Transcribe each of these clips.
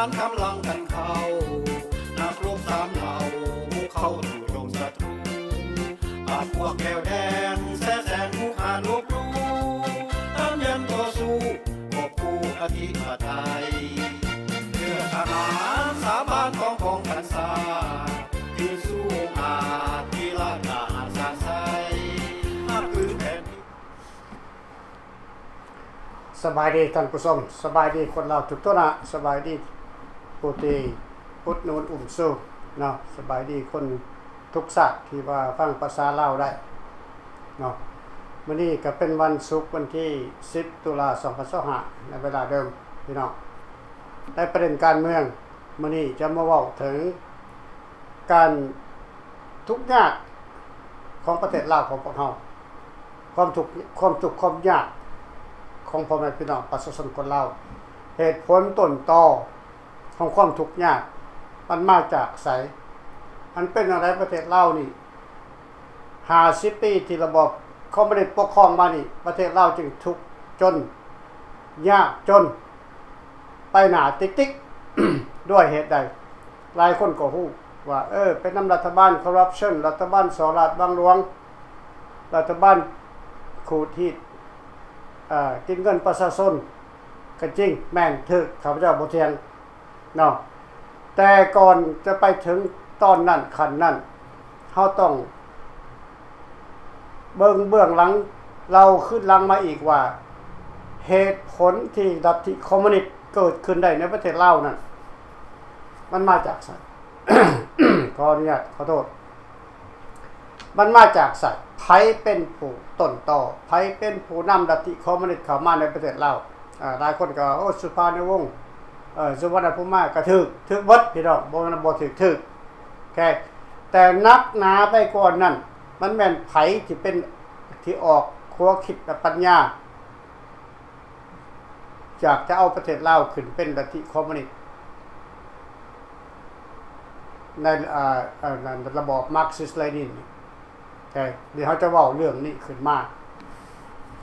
านกำลังกันเข้านักรบสามเหล่าบุกเข้าสู่ดงศัตรูอาจพวกแก้วแดงแซ่แสงผู้ขาลบรู้ตามยันต่อสู้กบกู้อธิปไตยเพื่อทหารสาบานของพรรษาที่สู้อาจที่ละกาสาใสหากคือแผ่นสบายดีท่านผู้ชมสบายดีคนเราทุกตัวนะสบายดีผู้ที่พุทธนูนสู้เนาะสบายดีคนทุกศาสตร์ที่ว่าฟังภาษาลาวได้เนาะวันนี้ก็เป็นวันศุกร์วันที่10ตุลา2025ในเวลาเดิมพี่น้องได้ประเด็นการเมืองวันนี้จะมาเว้าถึงการทุกข์ยากของประเทศลาวของพวกเราความทุกข์ความยากของพ่อแม่พี่น้องประชาชนคนลาวเหตุผลต้นตอของความทุกข์ยากมันมาจากไสมันเป็นอะไรประเทศลาวนี่50ปีที่ระบบเขาไม่ได้ปกครองมานี่ประเทศลาวจึงทุกข์จนยากจนไปหนาติ๊ก ด้วยเหตุใดหลายคนก็ฮู้ว่าเป็นรัฐบาลคอร์รัปชันรัฐบาลสอราชบางหลวงรัฐบาลขูดรีดกินเงินประชาชนก็จริงแม่นถึกข้าพเจ้าบ่เถียงเนาะแต่ก่อนจะไปถึงตอนนั้นขั้นนั้นเฮาต้องเบื้องหลังเราขึ้นหลังมาอีกว่าเหตุผลที่ลัทธิคอมมิวนิสต์เกิดขึ้นได้ในประเทศลาวนั้นมันมาจากไส ขออนุญาตขอโทษมันมาจากไสไผเป็นผู้ต้นต่อไผเป็นผู้นำลัทธิคอมมิวนิสต์เข้ามาในประเทศลาวหลายคนก็สุภาพในวงศ์สุวรรณภูมิก็ถึกเบิดพี่น้องบ่ถึกแค่แต่นักหนาไปก่อนนั้นมันแม่นไผที่เป็นที่ออกคัวคิดและปัญญาอยากจะเอาประเทศลาวขึ้นเป็นลัทธิคอมมิวนิสต์ในระบอบมาร์กซิสต์เลนินแต่เดี๋ยวเขาจะเว้าเรื่องนี้ขึ้นมา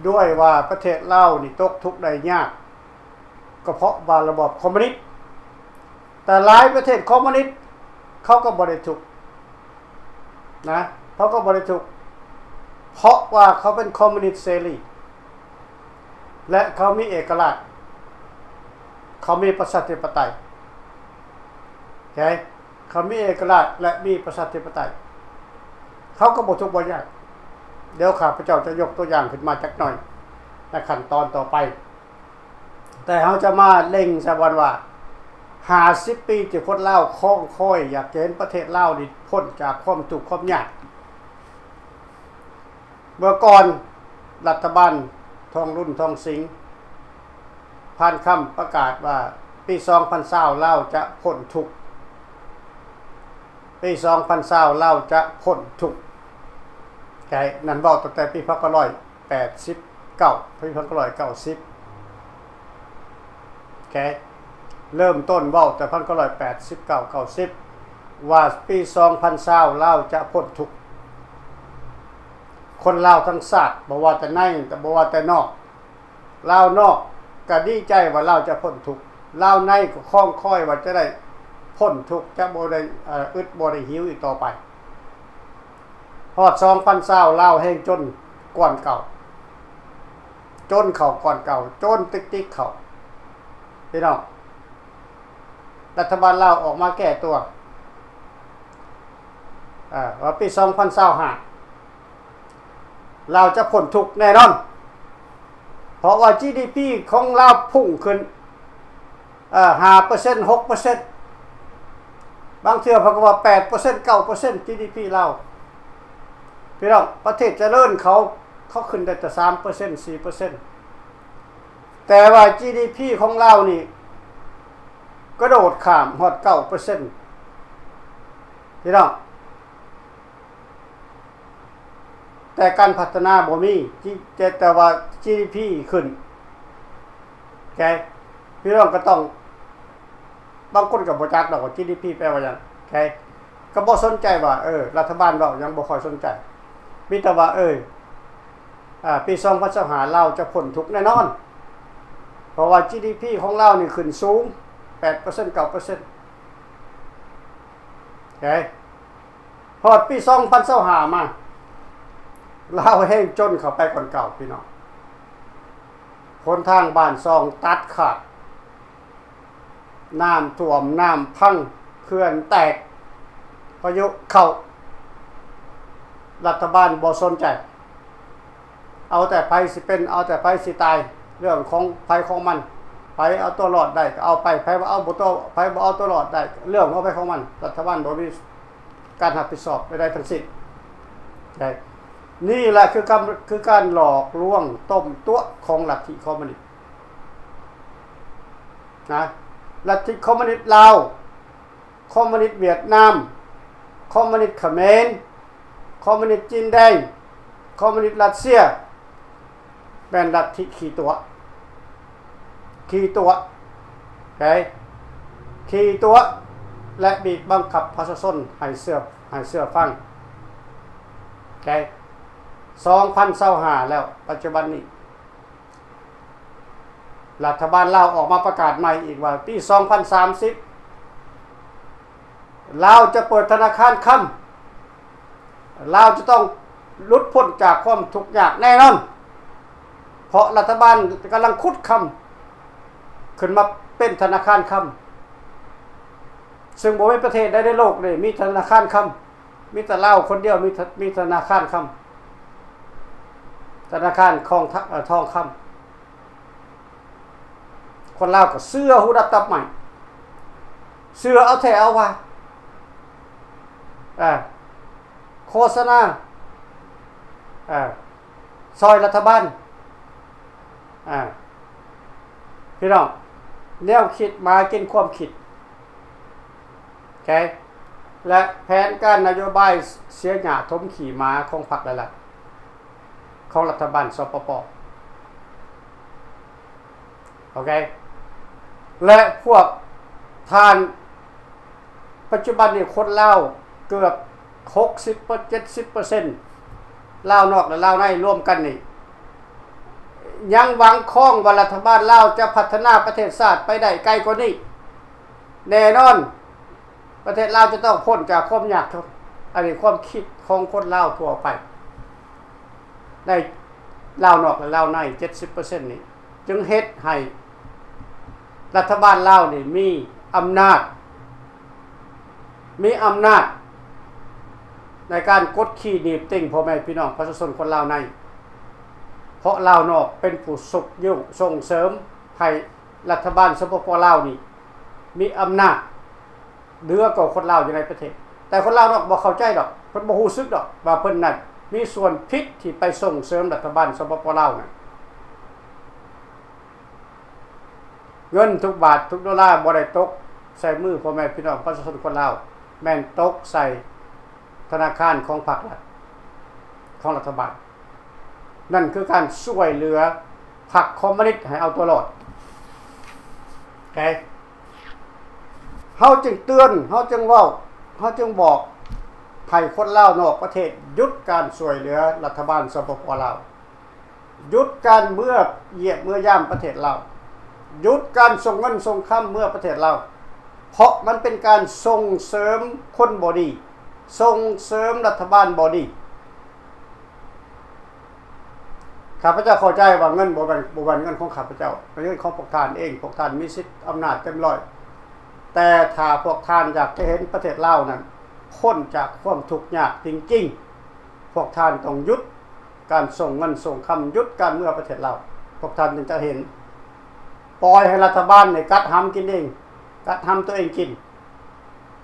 ด้วยว่าประเทศลาวนี่ตกทุกข์ได้ยากก็เพราะว่าระบอบคอมมิวนิสต์แต่หลายประเทศคอมมิวนิสต์เขาก็บ่ได้ทุกข์นะเขาก็บ่ได้ทุกข์เพราะว่าเขาเป็นคอมมิวนิสต์เสรีและเขามีเอกราชเขามีประชาธิปไตยโอเคเขามีเอกราชและมีประชาธิปไตยเขาก็บ่ทุกข์บ่ยากเดี๋ยวข้าพเจ้าจะยกตัวอย่างขึ้นมาจักหน่อยในขั้นตอนต่อไปแต่เขาจะมาเล็งซะว่า50ปีที่คนลาวคล้องค่อยอยากเห็นประเทศลาวนี่พ้นจากความทุกข์ความยากเมื่อก่อนรัฐบาลทองรุ่นทองสิงห์ผ่านคำประกาศว่าปี2020ลาวจะพ้นทุกข์ปี2020ลาวจะพ้นทุกข์แกนั่นเว้าตั้งแต่ปี1989ปี1990แกเริ่มต้นเว้าแต่1989 90ว่าปี2020ลาวจะพ้นทุกข์คนลาวทั้งชาติบ่ว่าแต่ในแต่บ่ว่าแต่นอกลาวนอกก็ดีใจว่าลาวจะพ้นทุกข์ลาวในก็คล้องค่อยว่าจะได้พ้นทุกข์จะบ่ได้อึดบ่ได้หิวอีกต่อไปฮอด2020ลาวแห้งจนก่อนเก่าจนเข้าก่อนเก่าจนติ๊กๆเข้าพี่น้องรัฐบาลลาวออกมาแก้ตัวว่าปี2025เราจะพ้นทุกข์แน่นอนเพราะว่า GDP ของเราพุ่งขึ้น5% 6% บางเทื่อเพิ่นก็ว่า 8% 9% GDP เราพี่น้องประเทศเจริญเขาขึ้นได้แต่ 3% 4% แต่ว่า GDP ของเรานี่กระโดดข้ามฮอด 9% พี่น้องแต่การพัฒนาบ่มีแต่ว่า GDP ขึ้นโอเคพี่น้องก็ต้องบางคนก็บ่จักดอกว่า GDP แปลว่าหยังโอเคก็บ่สนใจว่ารัฐบาลเว้ายังบ่ค่อยสนใจมีแต่ว่าปี2025เราจะพ้นทุกข์แน่นอนเพราะว่า GDP ของเรานี่ขึ้นสูง 8% 9%โอเคพอดปี2025มาลาวแห้งจนเข้าไปก่อนเก่าพี่น้องคนทางบ้านซองตัดขาดน้ำท่วมน้ำพังเขื่อนแตกพายุเข้ารัฐบาลบ่สนใจเอาแต่ไผสิเป็นเอาแต่ไผสิตายเรื่องของไผของมันไผเอาตัวรอดได้ก็เอาไปไผบ่เอาบ่ตัวไผบ่เอาตัวรอดได้เรื่องของไผของมันรัฐบาลบ่มีการรับผิดชอบไม่ได้ทั้งสิ้นได้นี่แหละคือการหลอกลวงต้มตัวของลัทธิคอมมิวนิสต์นะลัทธิคอมมิวนิสต์ลาวคอมมิวนิสต์เวียดนามคอมมิวนิสต์เขมรคอมมิวนิสต์จีนแดงคอมมิวนิสต์รัสเซียเป็นลัทธิขี่ตัวโอเคขี่ตัวและบีบบังคับประชาชนให้เสื้อฟังโอเค2025แล้วปัจจุบันนี้รัฐบาลลาวออกมาประกาศใหม่อีกว่าปี2030ลาวจะเปิดธนาคารค่ำลาวจะต้องหลุดพ้นจากความทุกข์ยากแน่นอนเพราะรัฐบาลกำลังขุดค่ำขึ้นมาเป็นธนาคารค่ำซึ่งบ่มีประเทศใดในโลกเลยมีธนาคารค่ำมีแต่ลาวคนเดียวมีธนาคารค่ำธนาคารทองคำคนลาวก็เสื้อหูดับตับใหม่เสื้อเอาแถวว่าโฆษณาซอยรัฐบาลพี่น้องแนวคิดมากินความคิดโอเคและแผนการนโยบายเสียหญ้าถมขี่ม้าของพรรคหลายๆของรัฐบาลสปป.โอเคและพวกทานปัจจุบันนี้คนลาวเกือบ 60-70% ลาวนอกและลาวในร่วมกันนี่ยังหวังค้องว่ารัฐบาลลาวจะพัฒนาประเทศชาติไปได้ไกลกว่านี้แน่นอนประเทศลาวจะต้องพ้นจากความยากจนอันนี้ความคิดของคนลาวทั่วไปในลาวนอกและลาวใน 70% นี่จึงเฮ็ดให้รัฐบาลลาวนี่มีอำนาจในการกดขี่หนีบติ่งพ่อแม่พี่น้องประชาชนคนลาวในเพราะลาวนอกเป็นผู้สุกยุ่งส่งเสริมให้รัฐบาลสปป.ลาวนี่มีอำนาจเหนือกว่าคนลาวอยู่ในประเทศแต่คนลาวนอกบ่เข้าใจดอกเพิ่นบ่รู้สึกดอกว่าเพิ่นนั้นมีส่วนผิดที่ไปส่งเสริมรัฐบาลสปป.ลาวนั่นเงินทุกบาททุกดอลลาร์บ่ได้ตกใส่มือพ่อแม่พี่น้องประชาชนคนลาวแม่นตกใส่ธนาคารของพรรครัฐของรัฐบาลนั่นคือการช่วยเหลือพรรคคอมมิวนิสต์ให้เอาตัวรอดโอเคเฮาจึงเตือนเฮาจึงเว้าเฮาจึงบอกให้คนลาวนอกประเทศหยุดการช่วยเหลือรัฐบาลสปป.ลาวหยุดการเมื่อย่ามประเทศลาวหยุดการส่งเงินส่งคำเมื่อประเทศลาวเพราะมันเป็นการส่งเสริมคนบ่ดีส่งเสริมรัฐบาลบ่ดีข้าพเจ้าเข้าใจว่าเงินบ่เป็นเงินของข้าพเจ้าเป็นเงินของพวกท่านเองพวกท่านมีสิทธิ์อำนาจเต็มร้อยแต่ถ้าพวกท่านอยากจะเห็นประเทศลาวนั้นพ้นจากความทุกข์ยากจริงๆพวกท่านต้องหยุดการส่งเงินส่งคำหยุดการเมื่อประเทศลาวพวกท่านจึงจะเห็นปล่อยให้รัฐบาลเนี่ยกัดหำกินเองกัดหำตัวเองกิน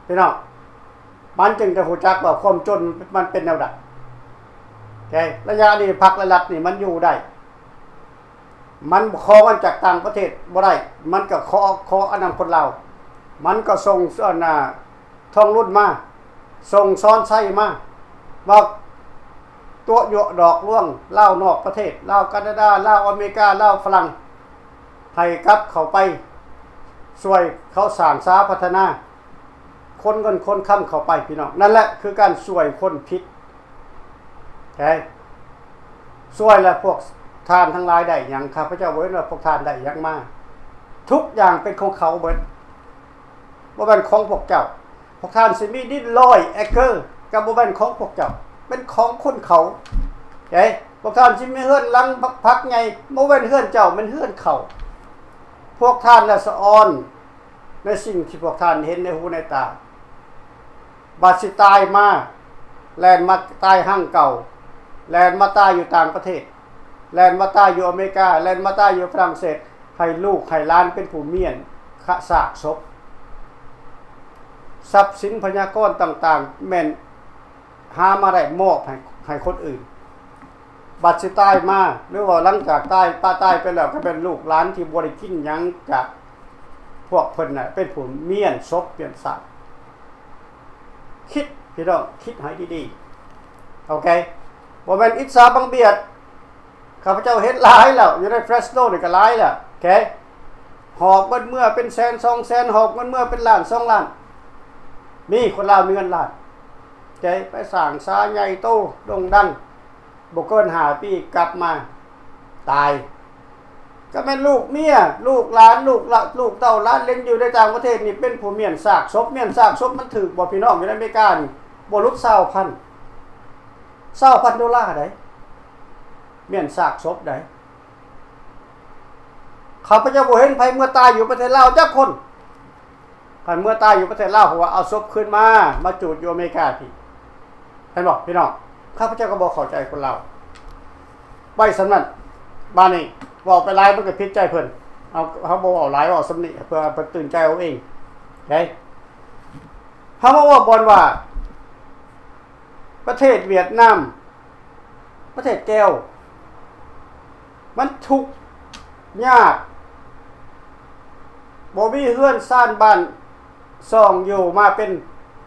พี่น้องมันจึงจะรู้จักว่าความจนมันเป็นแนวใดโอเคระยะนี้พรรครัฐนี่มันอยู่ได้มันขอกันจากต่างประเทศบ่ได้มันก็ขออันนั้นคนลาวมันก็ส่งทองรุ่นมาส่งซ้อนไส้มาว่าตัวโยดอกล่วงลาวนอกประเทศลาวแคนาดาลาวอเมริกาลาวฝรั่งให้กลับเข้าไปช่วยเขาสร้างสาพัฒนาคนเงินคนค้ำเข้าไปพี่น้องนั่นแหละคือการช่วยคนผิดโอเคช่วยแล้วพวกทานทั้งหลายได้หยังข้าพเจ้าเว้นว่าพวกทานได้หยังมาทุกอย่างเป็นของเขาเบิด บ่แม่นของพวกเจ้าพวกท่านสิมีดิน100 เอเคอร์ก็บ่แม่นของพวกเจ้าเป็นของคนเขาเอ้พวกท่านสิมีเฮือนหลังพักไงบ่แม่นเฮือนเจ้ามันเฮือนเขาพวกท่านน่ะสะออนในสิ่งที่พวกท่านเห็นในหูในตาบาดสิตายมาแลนมาตายห้างเก่าแลนมาตายอยู่ต่างประเทศแลนมาตายอยู่อเมริกาแลนมาตายอยู่ฝรั่งเศสให้ลูกให้หลานเป็นผู้เมียนขะซากศพทรัพย์สินพยากรณ์ต่างๆแม่นหามาได้มอบให้คนอื่นบัดสิตายมาหรือว่าหลังจากตายป้าตายไปแล้วก็เป็นลูกหลานที่บ่ได้กินหยังจากพวกเพิ่นน่ะเป็นผู้เมียนศพเปลี่ยนซากคิดพี่น้องคิดให้ดีๆโอเคบ่แม่นอิจฉาบังเบียดข้าพเจ้าเห็นหลายแล้วอยู่ในเฟรสโนนี่ก็หลายแล้วโอเคหอบเงินเมื่อเป็นแสน2แสนหอบเงินเมื่อเป็นล้าน2ล้านมีคนลาวมีเงินล้านโอเคไปสร้างศาลใหญ่โตโด่งดังบ่เกิน5 ปีกลับมาตายก็แม่นลูกเมียลูกหลานลูกเต้าหลานเล่นอยู่ในต่างประเทศนี่เป็นผู้เมียนซากศพเมียนซากศพมันถูกบ่พี่น้องอยู่ในอเมริกานี่บ่ลุก20,000 $20,000ได้เมียนซากศพได้ข้าพเจ้าบ่เห็นไผเมื่อตายอยู่ประเทศลาวจักคนคันเมื่อตายอยู่ประเทศลาวเพราะว่าเอาศพขึ้นมาจูดอยู่อเมริกาพี่เห็นบ่พี่น้องข้าพเจ้าก็บ่เข้าใจคนลาวไว้สำนั้นบ้านนี้เว้าไปหลายมันก็ผิดใจเพิ่นเอาเขาบ่เว้าหลายเว้าสำนี้เพื่อเพิ่นตื่นใจเอาเองโอเคเฮามาว่าบ่นว่าประเทศเวียดนามประเทศแก้วมันทุกข์ยากบ่มีเฮือนซ่านบ้านซ่องอยู่มาเป็น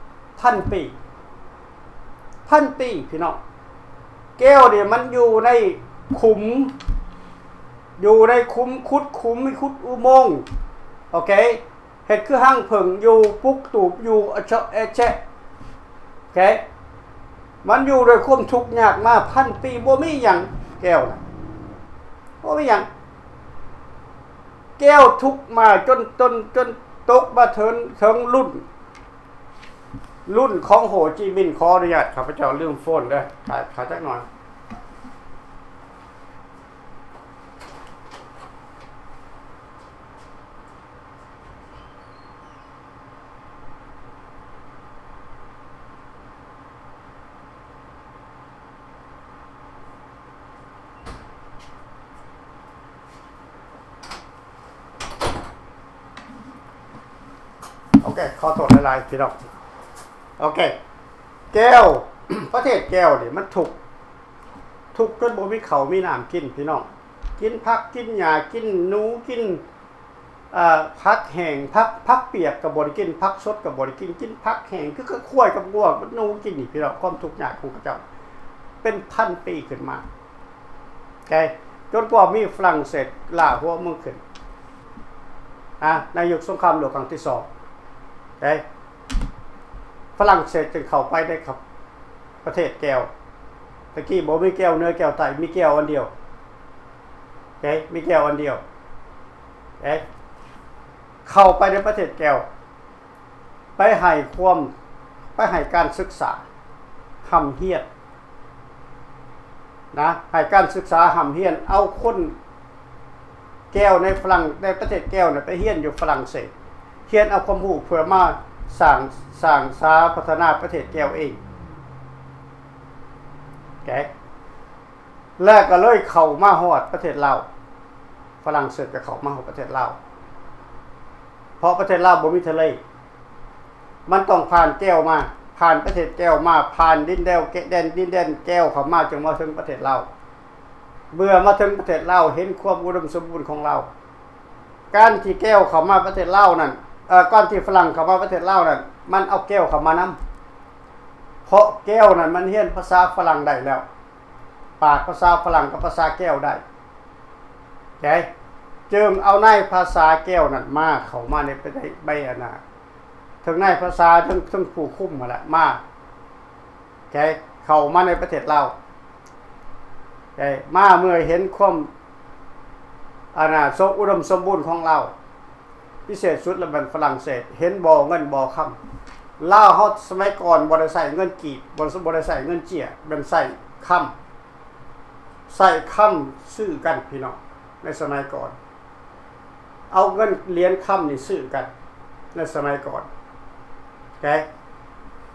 1,000 ปี1,000 ปีพี่น้องแก้วเนี่ยมันอยู่ในขุมขุดมีขุดอุโมงค์โอเคเฮ็ดคือห้างเผิงอยู่ปุกตูบอยู่แชะโอเคมันอยู่ด้วยความทุกข์ยากมา1,000 ปีบ่มีหยังแก้วน่ะบ่มีหยังแก้วทุกข์มาจนตกมาถึงรุ่นของโหจิมินห์ขออนุญาตข้าพเจ้าลืมโฟนเด้อถ่ายจักหน่อยโอเคขอโทษหลายๆพี่น้องโอเคแก้ว ประเทศแก้วนี่มันทุกจนบ่มีข้าวมีน้ำกินพี่น้องกินผักกินหญ้ากินหนูกินผักแห้งผักเปียกก็บ่ได้กินผักสดก็บ่ได้กินผักแห้งคือข้วยกับบัวหนูกินนี่พี่น้องความทุกข์ยากของเขาเจ้าเป็น1,000 ปีขึ้นมาโอเคจนกว่ามีฝรั่งเศสล่าหัวเมืองขึ้นในยุคสงครามโลกครั้งที่2ได้ฝรั่งเศสจึงเข้าไปได้ครับประเทศแก้วตะกี้บ่มีแก้วเนื้อแก้วไตมีแก้วอันเดียวโอเคมีแก้วอันเดียวเข้าไปในประเทศแก้วไปให้การศึกษาหำเฮียนนะให้การศึกษาหำเฮียนเอาคนแก้วในประเทศแก้วไปเฮียนอยู่ฝรั่งเศสเฮียนเอาความรู้เพื่อมาสร้างพัฒนาประเทศแก้วเองแกแล้วก็เลยเข้ามาฮอดประเทศลาวฝรั่งเศสก็เข้ามาฮอดประเทศลาวเพราะประเทศลาวบ่มีทะเลมันต้องผ่านแก้วมาผ่านประเทศแก้วมาผ่านดินแดนแก้วเข้ามาจนมาถึงประเทศลาวเมื่อมาถึงประเทศลาวเห็นความอุดมสมบูรณ์ของเราการที่แก้วเข้ามาประเทศลาวนั่นก่อนที่ฝรั่งเข้ามาประเทศลาวนั่นมันเอาแก้วเข้ามานำเพราะแก้วนั่นมันเรียนภาษาฝรั่งได้แล้วปากภาษาฝรั่งกับภาษาแก้วได้โอเคจึงเอาในภาษาแก้วนั่นมาเข้ามาในประเทศใบอนาถึงในภาษาทั้งผู้คุ้มมาละมาโอเคเข้ามาในประเทศลาวโอเคมาเมื่อเห็นความอุดมสมบูรณ์ของเรา พิเศษสุดแล้วมันฝรั่งเศสเห็นบ่เงินบ่คำลาวเฮาสมัยก่อนบ่ได้ใช้เงินกีบบ่ได้ใช้เงินเจียเป็นใช้คำใช้คำซื้อกันพี่น้องในสมัยก่อนเอาเงินเหรียญคำนี่ซื้อกันในสมัยก่อนโอเค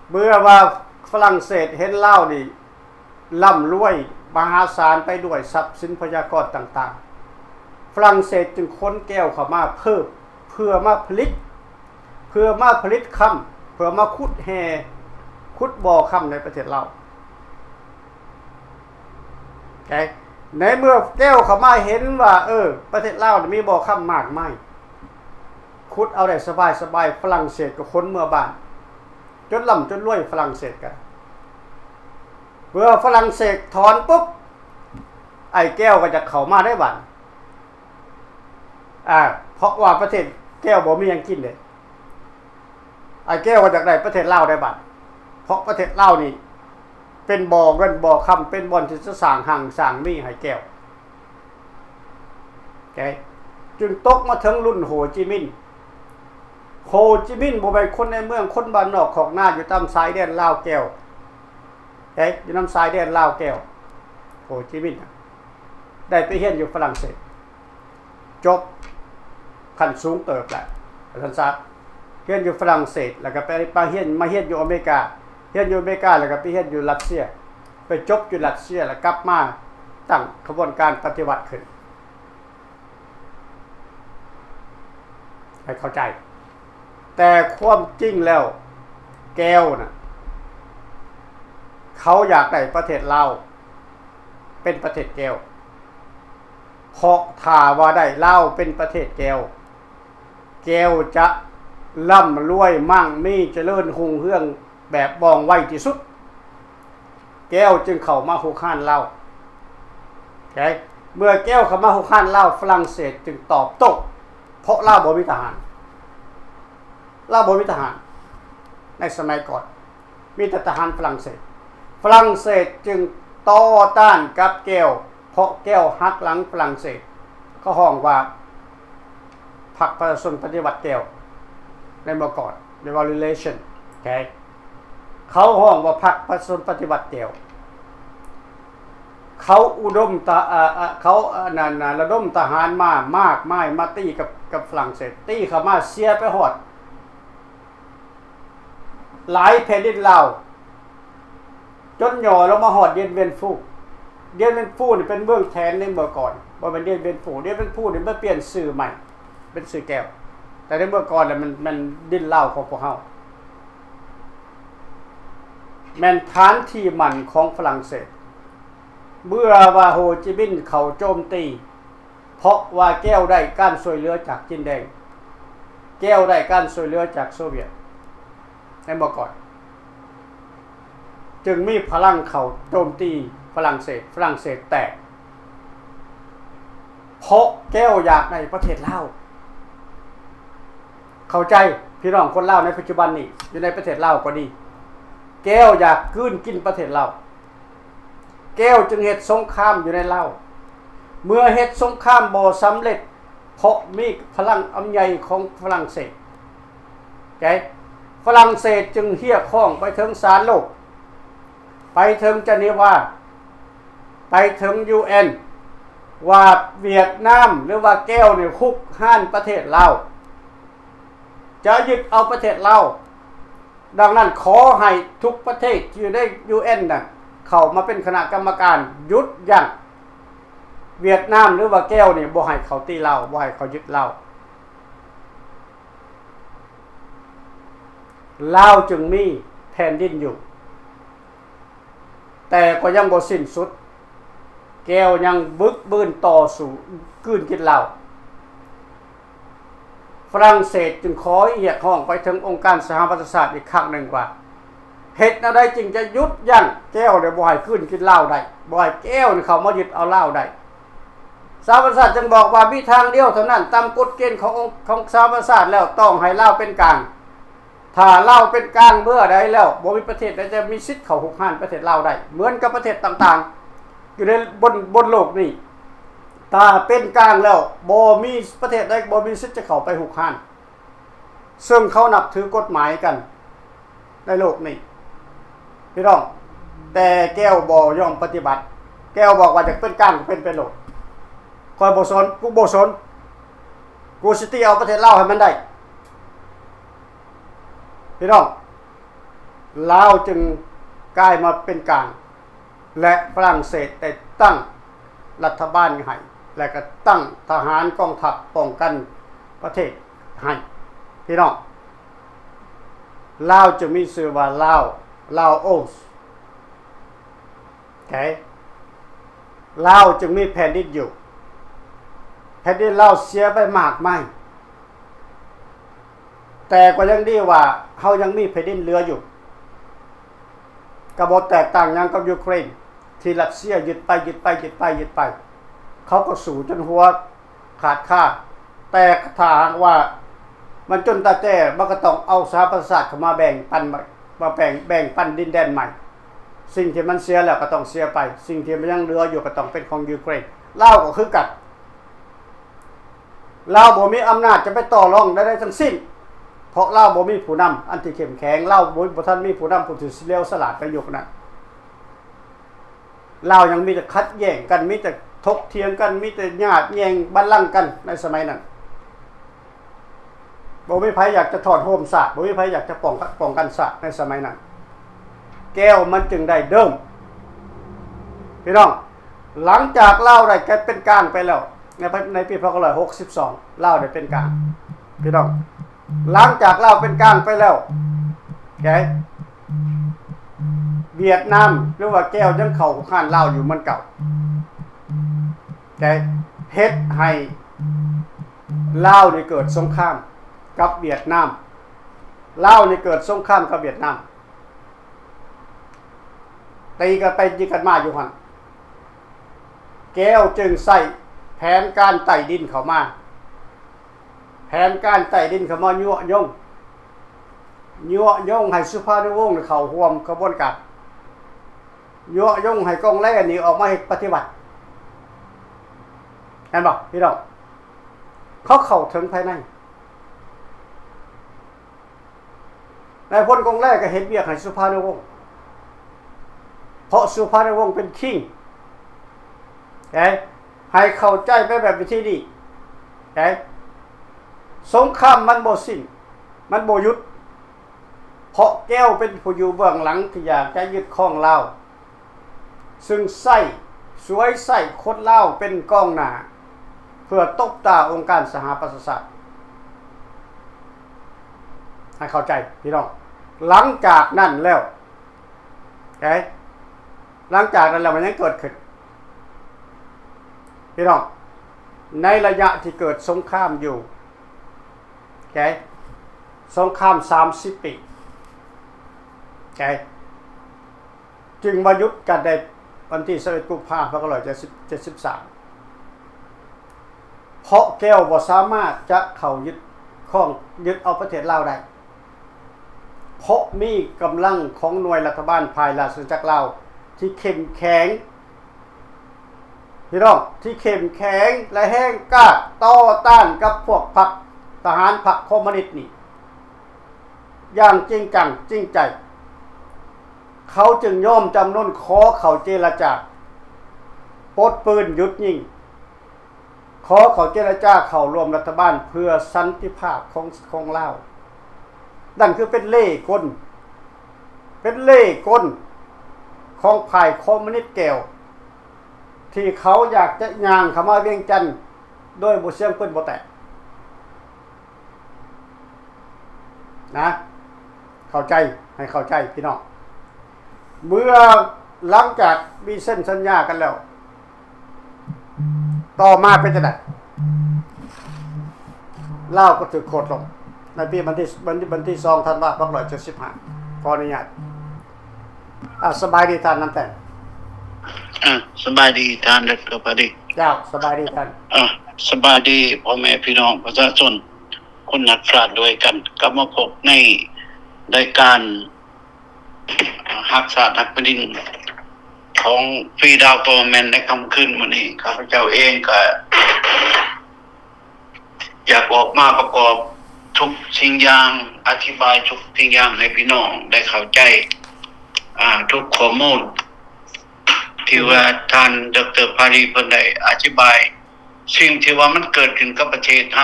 เมื่อว่าฝรั่งเศสเห็นลาวนี่ร่ำรวยมหาศาลไปด้วยทรัพย์สินพยากรต่างๆฝรั่งเศสจึงค้นแก้วเข้ามาเพิ่มเพื่อมาผลิตคำเพื่อมาขุดแห่ขุดบ่อคำในประเทศลาวโอเคในเมื่อแก้วเข้ามาเห็นว่าประเทศลาวมีบ่อคำมากมายขุดเอาได้สบายฝรั่งเศสก็ค้นเมื่อบ้านจนล่ำจนรวยฝรั่งเศสกันเมื่อฝรั่งเศสถอนปุ๊บไอ้แก้วก็จะเข้ามาได้บัดเพราะว่าประเทศแก้วบ่มีหยังกินเลยไอ้แก้วก็จากได้ประเทศลาวได้บัดเพราะประเทศลาวนี่เป็นบ่อเงินบ่อคำเป็นบ่อนที่จะสร้างหังสร้างมีให้แก้วโอเคจึงตกมาถึงรุ่นโฮจิมินห์โฮจิมินห์บ่เป็นคนในเมืองคนบ้านนอกของนาอยู่ตามสายแดนลาวแก้วอยู่น้ำสายแดนลาวแก้วโฮจิมินห์ได้ไปเรียนอยู่ฝรั่งเศสจบขั้นสูงเติบแหละท่านทราบเรียนอยู่ฝรั่งเศสแล้วก็ไปเรียนอยู่อเมริกาเรียนอยู่อเมริกาแล้วก็ไปเรียนอยู่รัสเซียไปจบอยู่รัสเซียแล้วกลับมาตั้งขบวนการปฏิวัติขึ้นให้เข้าใจแต่ความจริงแล้วแก้วนะเขาอยากได้ประเทศลาวเป็นประเทศแก้วเพราะถ้าว่าได้ลาวเป็นประเทศแก้วจะร่ำรวยมั่งมีเจริญหุ่งเฮืองแบบบองไว้ที่สุดแก้วจึงเข้ามาหุกห้านลาวโอเคเมื่อแก้วเข้ามาหุกห้านลาวฝรั่งเศสจึงตอบโต้เพราะลาวบ่มีทหารในสมัยก่อนมีแต่ทหารฝรั่งเศสจึงต่อต้านกับแก้วเพราะแก้วหักหลังฝรั่งเศสก็ห้องว่าพรรคประชาชนปฏิวัติแก้วในเมื่อก่อน revolution โอเคเขาห้องว่าพรรคประชาชนปฏิวัติแก้วเขาอุดมเขาระดมทหารมากมายมาตีกับฝรั่งเศสตีเข้ามาเสียไปหอดหลายแผ่นดินลาวจนหย่อลงมาหอดเดียนเวียนฟูนี่เป็นเมืองแทนในเมื่อก่อนบ่เป็นเดียนเวียนฟูนี่มันเปลี่ยนชื่อใหม่เป็นชื่อแก้วแต่ในเมื่อก่อนมันดินลาวของพวกเฮาแม่นฐานที่มั่นของฝรั่งเศสเมื่อว่าโฮจิมินห์เขาโจมตีเพราะว่าแก้วได้การช่วยเหลือจากจีนแดงแก้วได้การช่วยเหลือจากโซเวียตในเมื่อก่อนจึงมีพลังเขาโจมตีฝรั่งเศสแตกเพราะแก้วอยากในประเทศลาวเข้าใจพี่น้องคนลาวในปัจจุบันนี้อยู่ในประเทศลาวก็ดีแก้วอยากกลืนกินประเทศลาวแก้วจึงเฮ็ดสงครามอยู่ในลาวเมื่อเฮ็ดสงครามบ่สำเร็จเพราะมีพลังอำใหญ่ของฝรั่งเศสโอเคฝรั่งเศสจึงเรียกร้องไปถึงศาลโลกไปถึงเจนีวาไปถึง UN ว่าเวียดนามหรือว่าแก้วเนี่ยคุกห้านประเทศลาวจะยึดเอาประเทศลาวดังนั้นขอให้ทุกประเทศที่อยู่ใน UN น่ะเข้ามาเป็นคณะกรรมการหยุดยั้งเวียดนามหรือว่าแก้วนี่บ่ให้เขาตีลาวบ่ให้เขายึดลาวจึงมีแผ่นดินอยู่แต่ก็ยังบ่สิ้นสุดแก้วยังบึกบืนต่อสู้กืนกินลาวฝรั่งเศสจึงขอเรียกร้องไปถึงองค์การสหประชาชาติอีกครั้งหนึ่งว่าเหตุใดจึงจะยุดยั้งแก้วเนี่ยบ่ให้กืนกินลาวได้บ่ให้แก้วนี่เขามายึดเอาลาวได้สหประชาชาติจึงบอกว่ามีทางเดียวเท่านั้นตามกฎเกณฑ์ของสหประชาชาติแล้วต้องให้ลาวเป็นกลางถ้าลาวเป็นกลางเมื่อใดแล้วบ่มีประเทศใดจะมีสิทธิ์เข้าหุกห้านประเทศลาวได้เหมือนกับประเทศต่างๆอยู่ในบนโลกนี้ถ้าเป็นกลางแล้วบ่มีประเทศใดบ่มีสิทธิ์จะเข้าไปหุกห้าน ซึ่งเขานับถือกฎหมายกันในโลกนี้พี่น้องแต่แก้วบ่ยอมปฏิบัติแก้วบอกว่าจะเป็นกลางเป็นโลกคอยบ่สนกูบ่สนกูสิตีเอาประเทศลาวให้มันได้พี่น้องลาวจึงกลายมาเป็นกลางและฝรั่งเศสได้ตั้งรัฐบาลให้และก็ตั้งทหารกองทัพป้องกันประเทศให้พี่น้องลาวจะมีชื่อว่าลาวโอสโอเคลาวจึงมีแผ่นดินอยู่แผ่นดินลาวเสียไปมากมายแต่ก็ยังดีว่าเฮายังมีแผ่นดินเหลืออยู่ก็บ่แตกต่างหยังกับยูเครนที่รัสเซียยึดไปเขาก็สู้จนหัวขาดค่าแต่ถ้าหากว่ามันจนตาแต้มันก็ต้องเอาสหประชาชาติเข้ามาแบ่งปันมาแบ่งปันดินแดนใหม่สิ่งที่มันเสียแล้วก็ต้องเสียไปสิ่งที่มันยังเหลืออยู่ก็ต้องเป็นของยูเครนลาวก็คือกันลาวบ่มีอำนาจจะไปต่อรองได้ทั้งสิ้นเพราะลาวบ่มีผู้นำอันที่เข้มแข็งลาวบ่ทันมีผู้นำผู้ที่เฉลียวฉลาดไปอยู่นั้นลาวยังมีแต่ขัดแย้งกันมีแต่ถกเถียงกันมีแต่ญาติแย่งบัลลังก์กันในสมัยนั้นบ่มีไผอยากจะถอดโฮมศาสตร์บ่มีไผอยากจะป้องกันศาสตร์ในสมัยนั้นแก้วมันจึงได้เดิมพี่น้องหลังจากลาวได้แก่เป็นกลางไปแล้วในปี2562ลาวได้เป็นกลางพี่น้องหลังจากลาวเป็นกลางไปแล้วแกเวียดนามหรือว่าแก้วยังเข้าข้านลาวอยู่มันเก่าแกเฮ็ดให้ลาวนี่เกิดสงครามกับเวียดนามลาวนี่เกิดสงครามกับเวียดนามตีกันไปยิงกันมาอยู่หั่นแก้วจึงใส่แผนการไต่ดินเข้ามาแผนการไต่ดินเข้ามายั่วยงให้สุภาพวงศ์เข้าร่วมกระบวนการยั่วยงให้กองแล่นี่ออกมาให้ปฏิบัติเห็นบ่พี่น้องเขาเข้าถึงภายในนายพลกองแล่ก็เห็นเวียกให้สุภาพวงศ์เพราะสุภาพวงศ์เป็นคิงให้เข้าใจไปแบบวิธีนี้สงครามมันบ่สิ้นมันบ่หยุดเพราะแก้วเป็นผู้อยู่เบื้องหลังที่อยากจะยึดครองลาวซึ่งใส่คนลาวเป็นกองหน้าเพื่อตบตาองค์การสหประชาชาติให้เข้าใจพี่น้องหลังจากนั้นแล้วหลังจากนั้นแล้วมันยังเกิดขึ้นพี่น้องในระยะที่เกิดสงครามอยู่สงคราม30 ปีจึงมายุดกันในวันที่11 กุมภาพันธ์2573เพราะแก้วบ่สามารถจะเข้ายึดเอาประเทศลาวได้เพราะมีกำลังของหน่วยรัฐบาลภายราชอาณาจักรลาวที่เข้มแข็งพี่น้องที่เข้มแข็งและแห้งกล้าต่อต้านกับพวกพรรคทหารพรรคคอมมิวนิสต์นี่อย่างจริงจังจริงใจเขาจึงยอมจำนนขอเขาเจรจาปลดปืนหยุดยิงขอเขาเจรจาเข้าร่วมรัฐบาลเพื่อสันติภาพของลาวนั่นคือเป็นเล่ห์กลของฝ่ายคอมมิวนิสต์แก้วที่เขาอยากจะย่างเข้ามาเวียงจันทน์โดยบ่เสียงปืนบ่แตกนะเข้าใจให้เข้าใจพี่น้องเมื่อหลังจากมีเส้นสัญญากันแล้วต่อมาเป็นจังได๋ลาวก็ถูกโคตรลงในปีวันที่2ธันวาคม2575ขออนุญาตสบายดีท่านน้ำแต่งสบายดีท่านเด็กก็พอดีเจ้าสบายดีท่านสบายดีพ่อแม่พี่น้องประชาชนคนนักปราชญ์ด้วยกันกลับมาพบในรายการฮักษาทักประดินของฟรีดาวตัวแมนในค่ำคืนวันนี้ข้าพเจ้าเองก็อยากออกมาประกอบธุ ทุกสิ่งอย่างอธิบายทุกสิ่งอย่างให้พี่น้องได้เข้าใจทุกข้อมูลที่ว่าท่านดร.ภารีเพิ่นได้อธิบายสิ่งที่ว่ามันเกิดขึ้นกับประเทศเ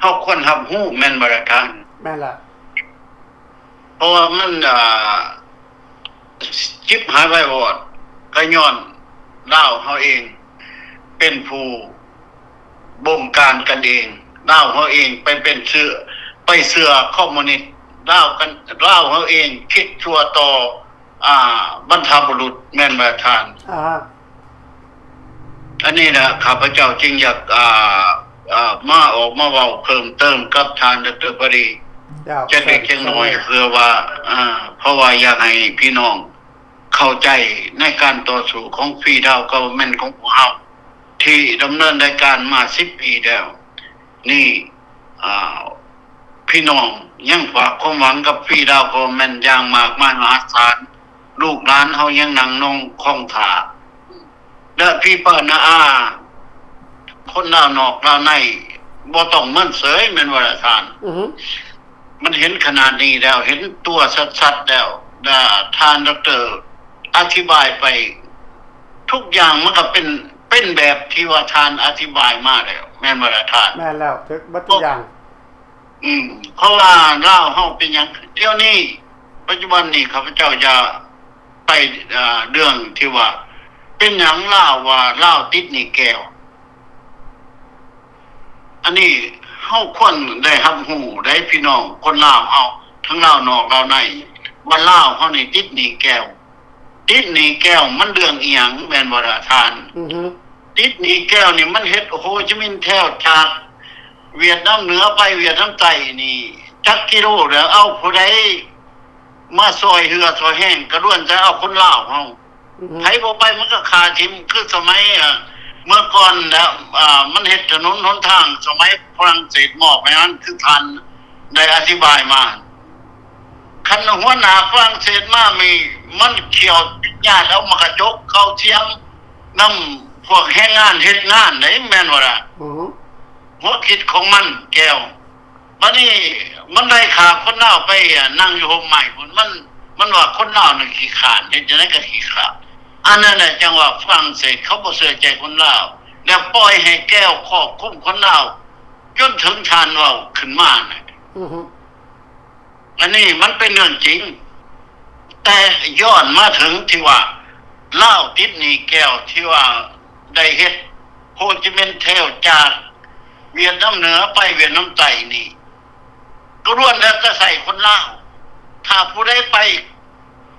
ฮาควรรับรู้แม่นบ่ล่ะท่านแม่นล่ะเพราะว่ามันจิบหายไปหมดก็ย้อนลาวเฮาเองเป็นผู้บงการกันเองลาวเฮาเองไปเป็นเสือคอมมิวนิสต์ลาวเฮาเองคิดชั่วต่อบรรพบุรุษแม่นบ่ท่านอันนี้นะข้าพเจ้าจึงอยากมาออกมาเว้าเพิ่มเติมกับท่านดร.ปรีจะเล็กจังน้อยเพื่อว่าเพราะว่าอยากให้พี่น้องเข้าใจในการต่อสู้ของฟรีดาวกอเวอร์เมนต์ของพวกเราที่ดำเนินรายการมา10 ปีแล้วนี่พี่น้องยังฝากความหวังกับฟรีดาวกอเวอร์เมนต์อย่างมากมายมหาศาลลูกหลานเฮายังนั่งนองคองถาและพี่ป้าน้าอาคนลาวนอกลาวในบ่ต้องมั่นเสยแม่นว่าล่ะท่านมันเห็นขนาดนี้แล้วเห็นตัวชัดๆแล้วท่านดร.อธิบายไปทุกอย่างมันก็เป็นแบบที่ว่าท่านอธิบายมาแล้วแม่นบ่ล่ะท่านแม่นแล้วทุกอย่างเพราะว่าลาวเฮาเป็นหยังเดี๋ยวนี้ปัจจุบันนี้ข้าพเจ้าจะไปเรื่องที่ว่าเป็นหยังลาวว่าลาวติดหนี้แก้วอันนี้เฮาควรได้รับรู้ได้พี่น้องคนลาวเฮาทั้งลาวนอกลาวในว่าลาวเฮานี่ติดหนี้แก้วมันเรื่องอีหยังแม่นบ่ล่ะท่านติดหนี้แก้วนี่มันเฮ็ดโฮจิมินห์แถวจากเวียดนามเหนือไปเวียดนามใต้นี่จักกิโลแล้วเอาผู้ใดมาซอยเรือซอยแห้งก็ล้วนจะเอาคนลาวเฮาไผบ่ไปมันก็คาทิมคือสมัยเมื่อก่อนแล้วมันเฮ็ดถนนหนทางสมัยฝรั่งเศสมอบให้นั้นคือท่านได้อธิบายมาคันหัวหน้าฝรั่งเศสมามีมันเขียวญาติเอามากระจกเข้าเทียมนำพวกแรงงานเฮ็ดงานได้แม่นบ่ล่ะหัวคิดของมันแก้วบัดนี้มันได้ขาคนลาวไปนั่งอยู่ห่มไม้พุ่นมันว่าคนลาวน่ะขี้ขลาดเฮ็ดจังได๋ก็ขี้ขลาดอันนั้นแหละจังว่าฝรั่งเศสเขาบ่เชื่อใจคนลาวแล้วปล่อยให้แก้วครอบคุมคนลาวจนถึงชานเว้าขึ้นมาน่ะอันนี้มันเป็นเรื่องจริงแต่ย้อนมาถึงที่ว่าลาวติดหนี้แก้วที่ว่าได้เฮ็ดโฮจิมินห์แถวจากเวียดนามเหนือไปเวียดนามใต้นี่ก็ล้วนแล้วก็ใส่คนลาวถ้าผู้ใดไป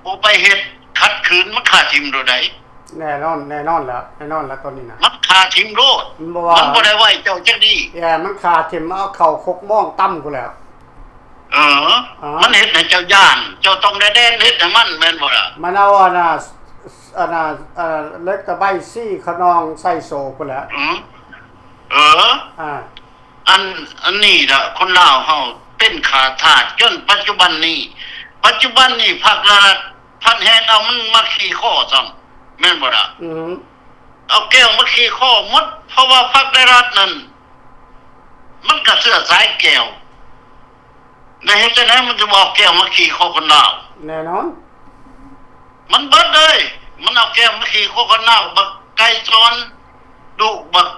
บ่ไปเฮ็ดขัดขืนมันฆ่าทิ่มโดยใดแน่นอนแล้วตอนนี้นะมันฆ่าทิ่มโลดมันบ่ได้ไว้เจ้าจักดีมันฆ่าทิ่มเอาเข้าคกม่องตั้มกูแล้วมันเฮ็ดให้เจ้าย่านเจ้าต้องได้แดนเฮ็ดให้มันแม่นบ่ล่ะมันเอาเล็กตะไบซี่ขนองใส่โซกูแล้วอันนี้ล่ะคนลาวเฮาเป็นขาทาสจนปัจจุบันนี้ภาครัฐพันแฮงเอามันมาขี่ข้อซ้ำแม่นบ่ล่ะเอาแก้วมาขี่ข้อหมดเพราะว่าภาครัฐนั้นมันก็เสื้อสายแก้วในเฮ็ดจังได๋มันจะบอกแก้วมาขี่ข้อคนลาวแน่นอนมันเบิดเลยมันเอาแก้วมาขี่ข้อคนลาวบักไก่ซ้อนดุบัก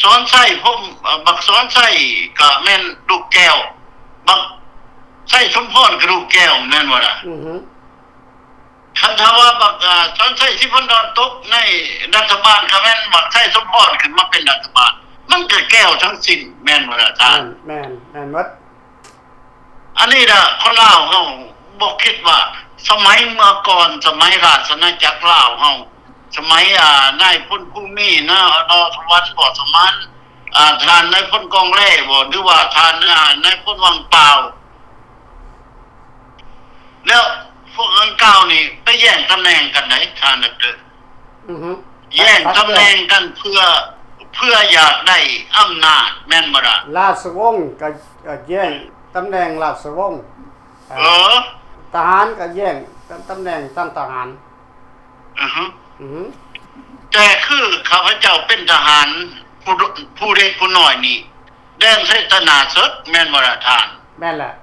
ซ้อนไส้บักซ้อนไส้ก็แม่นลูกแก้วบักไส้ชุมพรก็ลูกแก้วแม่นบ่ล่ะคันถ้าว่าบักซ้อนไส้ที่เพิ่นดอนตกในรัฐบาลก็แม่นบักไส้ชุมพรขึ้นมาเป็นรัฐบาลมันก็แก้วทั้งสิ้นแม่นบ่ล่ะท่านแม่นวัดอันนี้ล่ะคนลาวเฮาบ่คิดว่าสมัยเมื่อก่อนสมัยราชอาณาจักรลาวเฮาสมัยนายพลภูมินะนทวัฒน์บ่สมานท่านนายพลกองแร่บ่หรือว่าท่านนายพลวังเปล่าแล้วพวกอันเก่านี่ไปแย่งตำแหน่งกันไหนท่านดร.แย่งตำแหน่งกันเพื่ออยากได้อำนาจแม่นบ่ล่ะราชวงศ์ก็แย่งตำแหน่งราชวงศ์ทหารก็แย่งตำแหน่งตั้งทหารแต่คือข้าพเจ้าเป็นทหารผู้เล็กผู้น้อยนี่ แดนเสตนาสดแม่นบ่ล่ะทาน แม่นแหละ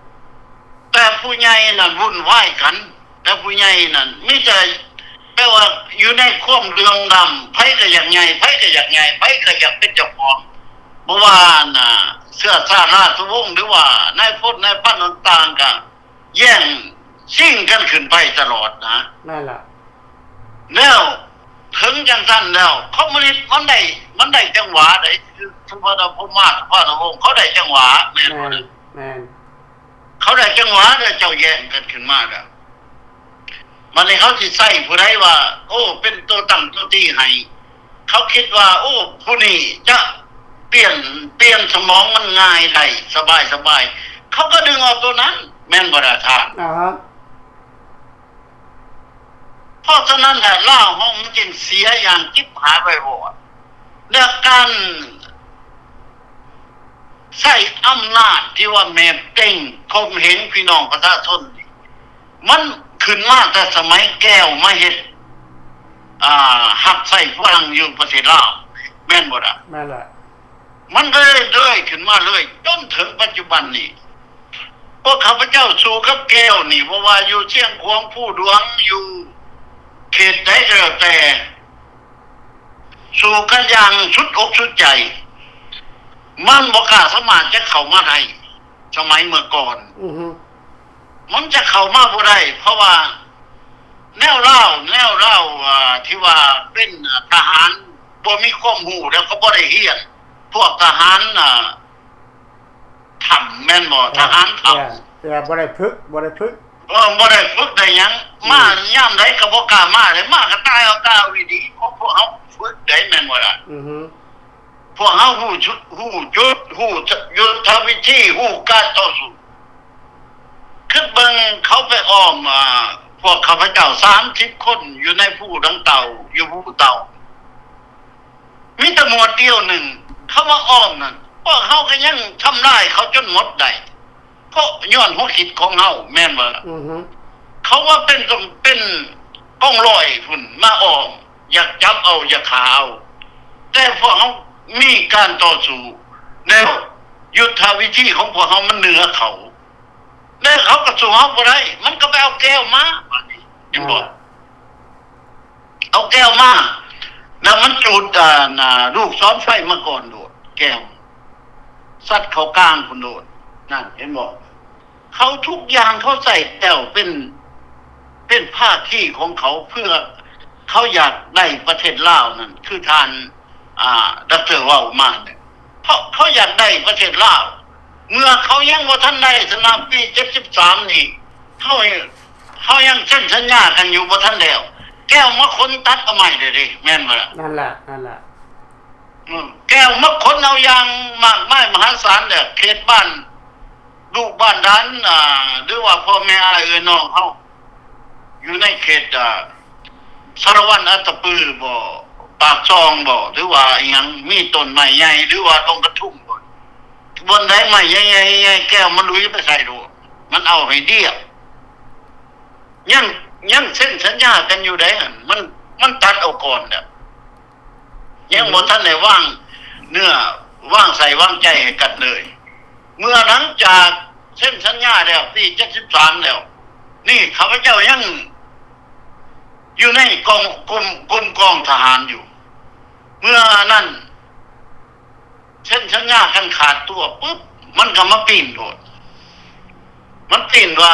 แต่ผู้ใหญ่นั่นวุ่นวายกัน แต่ผู้ใหญ่นั่นมีแต่แปลว่าอยู่ในความเรืองดำไผก็อยากใหญ่ไผก็อยากใหญ่ไผก็อยากเป็นเจ้าของบ่ว่าน่ะเสื้อชาติราชวงศ์หรือว่านายพลนายพันต่างๆก็แย่งชิงกันขึ้นไปตลอดนะ แม่นแหละ แล้วถึงจังซั่นแล้วคอมมิวนิสต์มันได้จังหวะได้คือสมมุติว่าผมมาพระนวงศ์เขาได้จังหวะแม่น แม่ บ่ น ล่ะ แม่น เขาได้จังหวะแล้วเจ้าแย่งกันขึ้นมาแล้วมันนี่เขาสิใส่ผู้ใดว่า โอ้เป็นตัวตั้งตัวตีให้เขาคิดว่า โอ้ผู้นี้จะเปลี่ยนสมองมันง่ายได้สบายเขาก็ดึงเอาตัวนั้น แม่นบ่ล่ะท่าน ฮะ เพราะฉะนั้นแหละล่าห้องมันจึงเสียอย่างจิ๊บหายไปหมดและการใช้อำนาจที่ว่าแม่เต็งคมเห็นพี่น้องประชาชนนี่มันขึ้นมาแต่สมัยแก้วมาเฮ็ดหับใส่ฝรั่งอยู่ประเทศลาวแม่นบ่ล่ะ แม่นแหละ มันเรื่อยๆขึ้นมาเลยจนถึงปัจจุบันนี้พวกข้าพเจ้าสู่กับแก้วนี่เพราะว่าอยู่เชียงขวางผู้หลวงอยู่เขตใดก็แล้วแต่สู่กันอย่างสุดอกสุดใจมันบ่กล้าสามารถจะเข้ามาได้สมัยเมื่อก่อน อือฮึ มันจะเข้ามาบ่ได้เพราะว่าแนวเล่าที่ว่าเป็นทหารบ่มีความรู้แล้วก็บ่ได้เรียนพวกทหารถ้ำแม่นบ่ทหารถ้ำ แต่บ่ได้พึกบ่ได้พึก บ่ได้ฝึกได้หยังมายามใดก็บ่กล้ามาเลยมาก็ตายเอาตาวิธีของพวกเฮาฝึกได้แม่นบ่ล่ะ อือฮึ พวกเฮาฮู้จุดฮู้ยุทธวิธีฮู้การต่อสู้คือเบิ่งเขาไปอ้อมพวกข้าพเจ้า30คนอยู่ในผู้ดังเต่าอยู่ผู้เต่ามีแต่หมวดเดียวหนึ่งเขามาอ้อมนั่นพวกเฮาก็ยังทำลายเขาจนหมดได้เพราะย้อนหัวคิดของเฮาแม่นบ่ล่ะ อือฮึ เขาว่าเป็นก้องลอยพุ่นมาออกอยากจับเอาอยากขาเอาแต่พวกเขามีการต่อสู้แล้วยุทธวิธีของพวกเขามันเหนือเขาแล้วเขาก็สู้เขาบ่ได้มันก็ไปเอาแก้วมาบัดนี้เห็นบ่เอาแก้วมาแล้วมันจุดลูกซ้อนไฟมาก่อนโดดแก้วซัดเขากลางพุ่นโดดนั่นเห็นบ่เขาทุกอย่างเขาใส่แก้วเป็นผ้าขี้ของเขาเพื่อเขาอยากได้ประเทศลาวนั่นคือทานดร.ว่ามาเนี่ยเพราะเขาอยากได้ประเทศลาวเมื่อเขายังบ่ทันได้สนามปี73นี่เขายังเซ็นสัญญากันอยู่บ่ทันแล้วแก้วมาคนตัดเอาใหม่เด้อดิแม่นบ่ล่ะ นั่นแหละนั่นแหละ แก้วมาคนเอาอย่างมากมายมหาศาลเนี่ยเขตบ้านลูกบ้านนั้นหรือว่าพ่อแม่อะไรน้องเฮาอยู่ในเขตสารวัตรอัตตปือบ่ปากซองบ่หรือว่าอีหยังมีต้นไม้ใหญ่หรือว่าตรงกระทุ่มบ่บนไหนไม้ใหญ่ๆแก้วมันลุยไปใส่ดูมันเอาให้เดียวยังเส้นสัญญากันอยู่ได้หั่นมันตัดเอาก่อนน่ะยังบ่ทันได้วางเนื้อวางใส่วางใจให้กันเลยเมื่อหลังจากเส้นสัญญาแล้วปี73แล้วนี่ข้าพเจ้ายังอยู่ในกองทหารอยู่เมื่อนั้นเส้นสัญญากันขาดตัวปุ๊บมันก็มาปีนโดดมันปีนว่า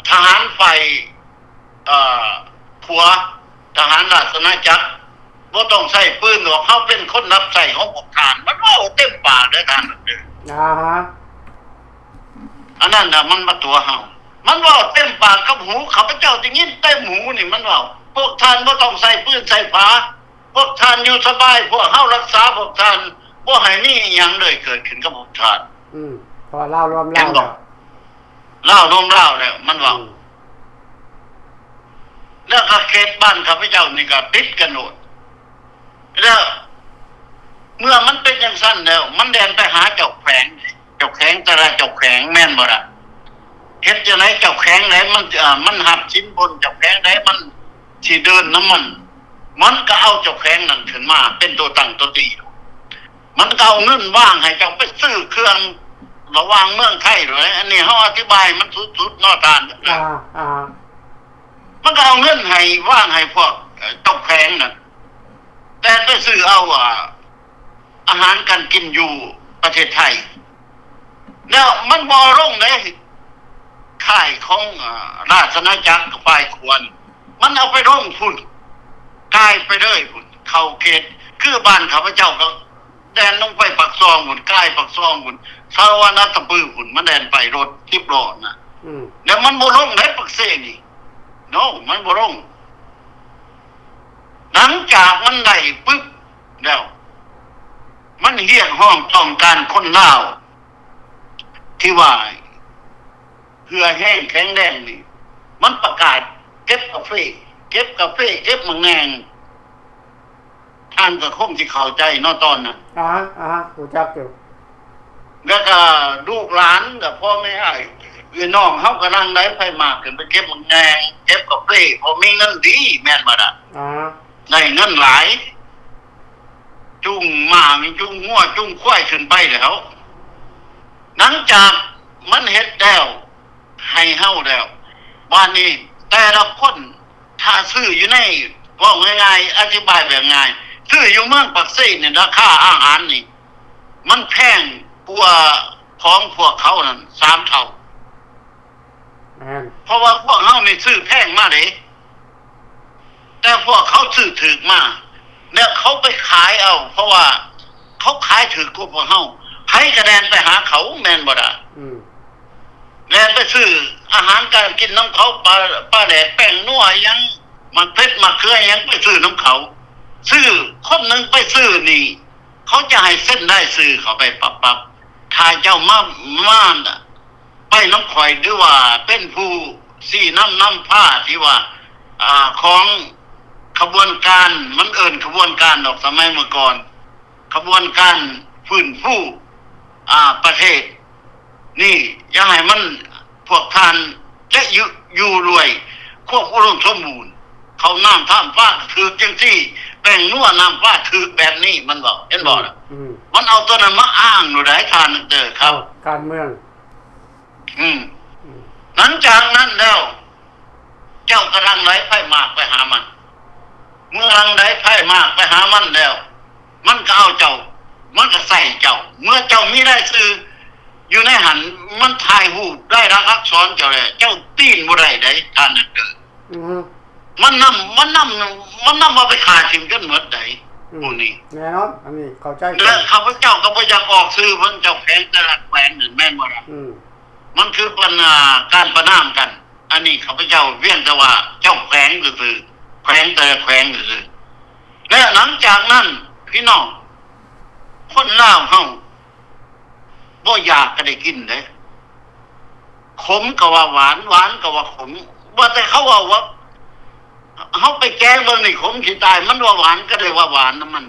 ทหารฝ่ายผัวทหารราชอาณาจักรบ่ต้องใช้ปืนหรอกเขาเป็นคนรับใช้ของพวกทหารมันเอาเต็มปากเด้อท่านเด้อ ฮะ อันนั้นน่ะมันมาตัวเฮามันว่าเต็มปากกับหูข้าพเจ้าจะยินเต็มหูนี่มันว่าพวกท่านบ่ต้องใส่ปืนใส่ผาพวกท่านอยู่สบายพวกเฮารักษาพวกท่านบ่ให้มีอิหยังเลยเกิดขึ้นกับพวกท่าน พอเล่ารวมเล่าแล้ว เล่ารวมเล่าแล้วมันว่าแล้วก็เขตบ้านข้าพเจ้านี่ก็ติดกันโหดแล้วเมื่อมันเป็นจังซั่นแล้วมันแดนไปหาเจ้าแขวงแต่ละเจ้าแขวงแม่นบ่ล่ะเฮ็ดจังได๋เจ้าแขวงไหนมันหับชิ้นบนเจ้าแขวงไหนมันสิเดินน้ำมันก็เอาเจ้าแขวงนั้นขึ้นมาเป็นตัวตั้งตัวตี มันก็เอาเงินว่างให้เจ้าไปซื้อเครื่องระหว่างเมืองไทยเลยอันนี้เขาอธิบายมันสุดๆนอกตาน อ่า มันก็เอาเงินให้ว่างให้พวกตกแพงน่ะแต่ไปซื้อเอาอาหารการกินอยู่ประเทศไทยแล้วมันบ่ลงเลยค่ายของราชอาณาจักรฝ่ายควรมันเอาไปลงพุ่นกลายไปเลยพุ่นเข้าเขตคือบ้านข้าพเจ้าก็แดนลงไปปักซองพุ่นใกล้ปักซองพุ่นสารวัตรตะปือพุ่นมันแดนไปรถทิพย์ล้อน่ะแล้วมันบ่ลงได้ปักเสนี่โนมันบ่ลงหลังจากมันได้ปึ๊บแล้วมันเรียกห้องต้องการคนลาวที่ว่าเหือแห้งแข็งแรงนี่มันประกาศเก็บกาแฟเก็บมังแงงท่านก็คงสิเข้าใจเนาะตอนนั้นกูจักอยู่แล้วก็ลูกหลานกับพ่อแม่พี่น้องเฮากำลังได้ไฟมากขึ้นไปเก็บมังแงงเก็บกาแฟพอมีเงินดีแม่นบ่ล่ะได้เงินหลายจุงหมามีจุงงัวจุงควายขึ้นไปแล้วหลังจากมันเฮ็ดแล้วให้เฮาแล้วบ้านนี้แต่ละคนถ้าซื้ออยู่ในว่าง่ายๆอธิบายแบบง่ายซื้ออยู่เมืองปักเซ่เนี่ยราคาอาหารนี่มันแพงกว่าของพวกเขานั่น3 เท่าเพราะว่าพวกเฮานี่ซื้อแพงมากเลยแต่พวกเขาซื้อถูกมากแล้วเขาไปขายเอาเพราะว่าเขาขายถูกกว่าพวกเฮาให้คะแนนไปหาเขาแม่นบ่ล่ะแม่นไปซื้ออาหารการกินน้ำเขาปลาแดดแป้งนัวยังมันเพชรมาเครือยังไปซื้อน้ำเขาซื้อคนนึงไปซื้อนี่เขาจะให้เส้นได้ซื้อเขาไปปับถ้าเจ้ามาไปน้ำข่อยหรือว่าเป็นผู้สี่น้ำผ้าที่ว่าของขบวนการมันขบวนการดอกสมัยเมื่อก่อนขบวนการฟื้นฟูประเทศนี่ยังไงมันพวกท่านจะอยู่รวยควบอุดมสมบูรณ์เขาน้ำท่ามฟ้าถือจังที่แป้งนัวน้ำฟ้าถือแบบนี้มันบอกเห็นบอกนะมันเอาตัวนั้นมาอ้างหนูได้ทานเด้อครับการเมืองหลังจากนั้นแล้วเจ้ากำลังไหลไพ่มากไปหามันเมื่อกำลังไหลไพ่มากไปหามันแล้วมันก็เอาเจ้ามันก็ใส่เจ้าเมื่อเจ้ามีได้ซื้ออยู่ในหันมันถ่ายหูได้รักอักษรเจ้าเลยเจ้าตีนบ่ได้ได้ท่านนั่นเด้อมันนำมาไปขาดถิ่มกันหมดได้พวกนี้แน่นอนอันนี้เข้าใจแล้วข้าพเจ้าก็บ่อยากออกซื้อมันเจ้าแขวงแต่ละแขวงนั่นแม่นบ่ล่ะมันคือการประนามกันอันนี้ข้าพเจ้าเวียนแต่ว่าเจ้าแขวงซื่อแขวงแต่แขวงซื่อและหลังจากนั้นพี่น้องคนลาวเฮาบ่อยากก็ได้กินเด้ขมก็ว่าหวานก็ว่าขมว่าแต่เขาว่าเฮาไปแกงเบิ่งนี่ขมสิตายมันว่าหวานก็ได้ว่าหวานน้ำมัน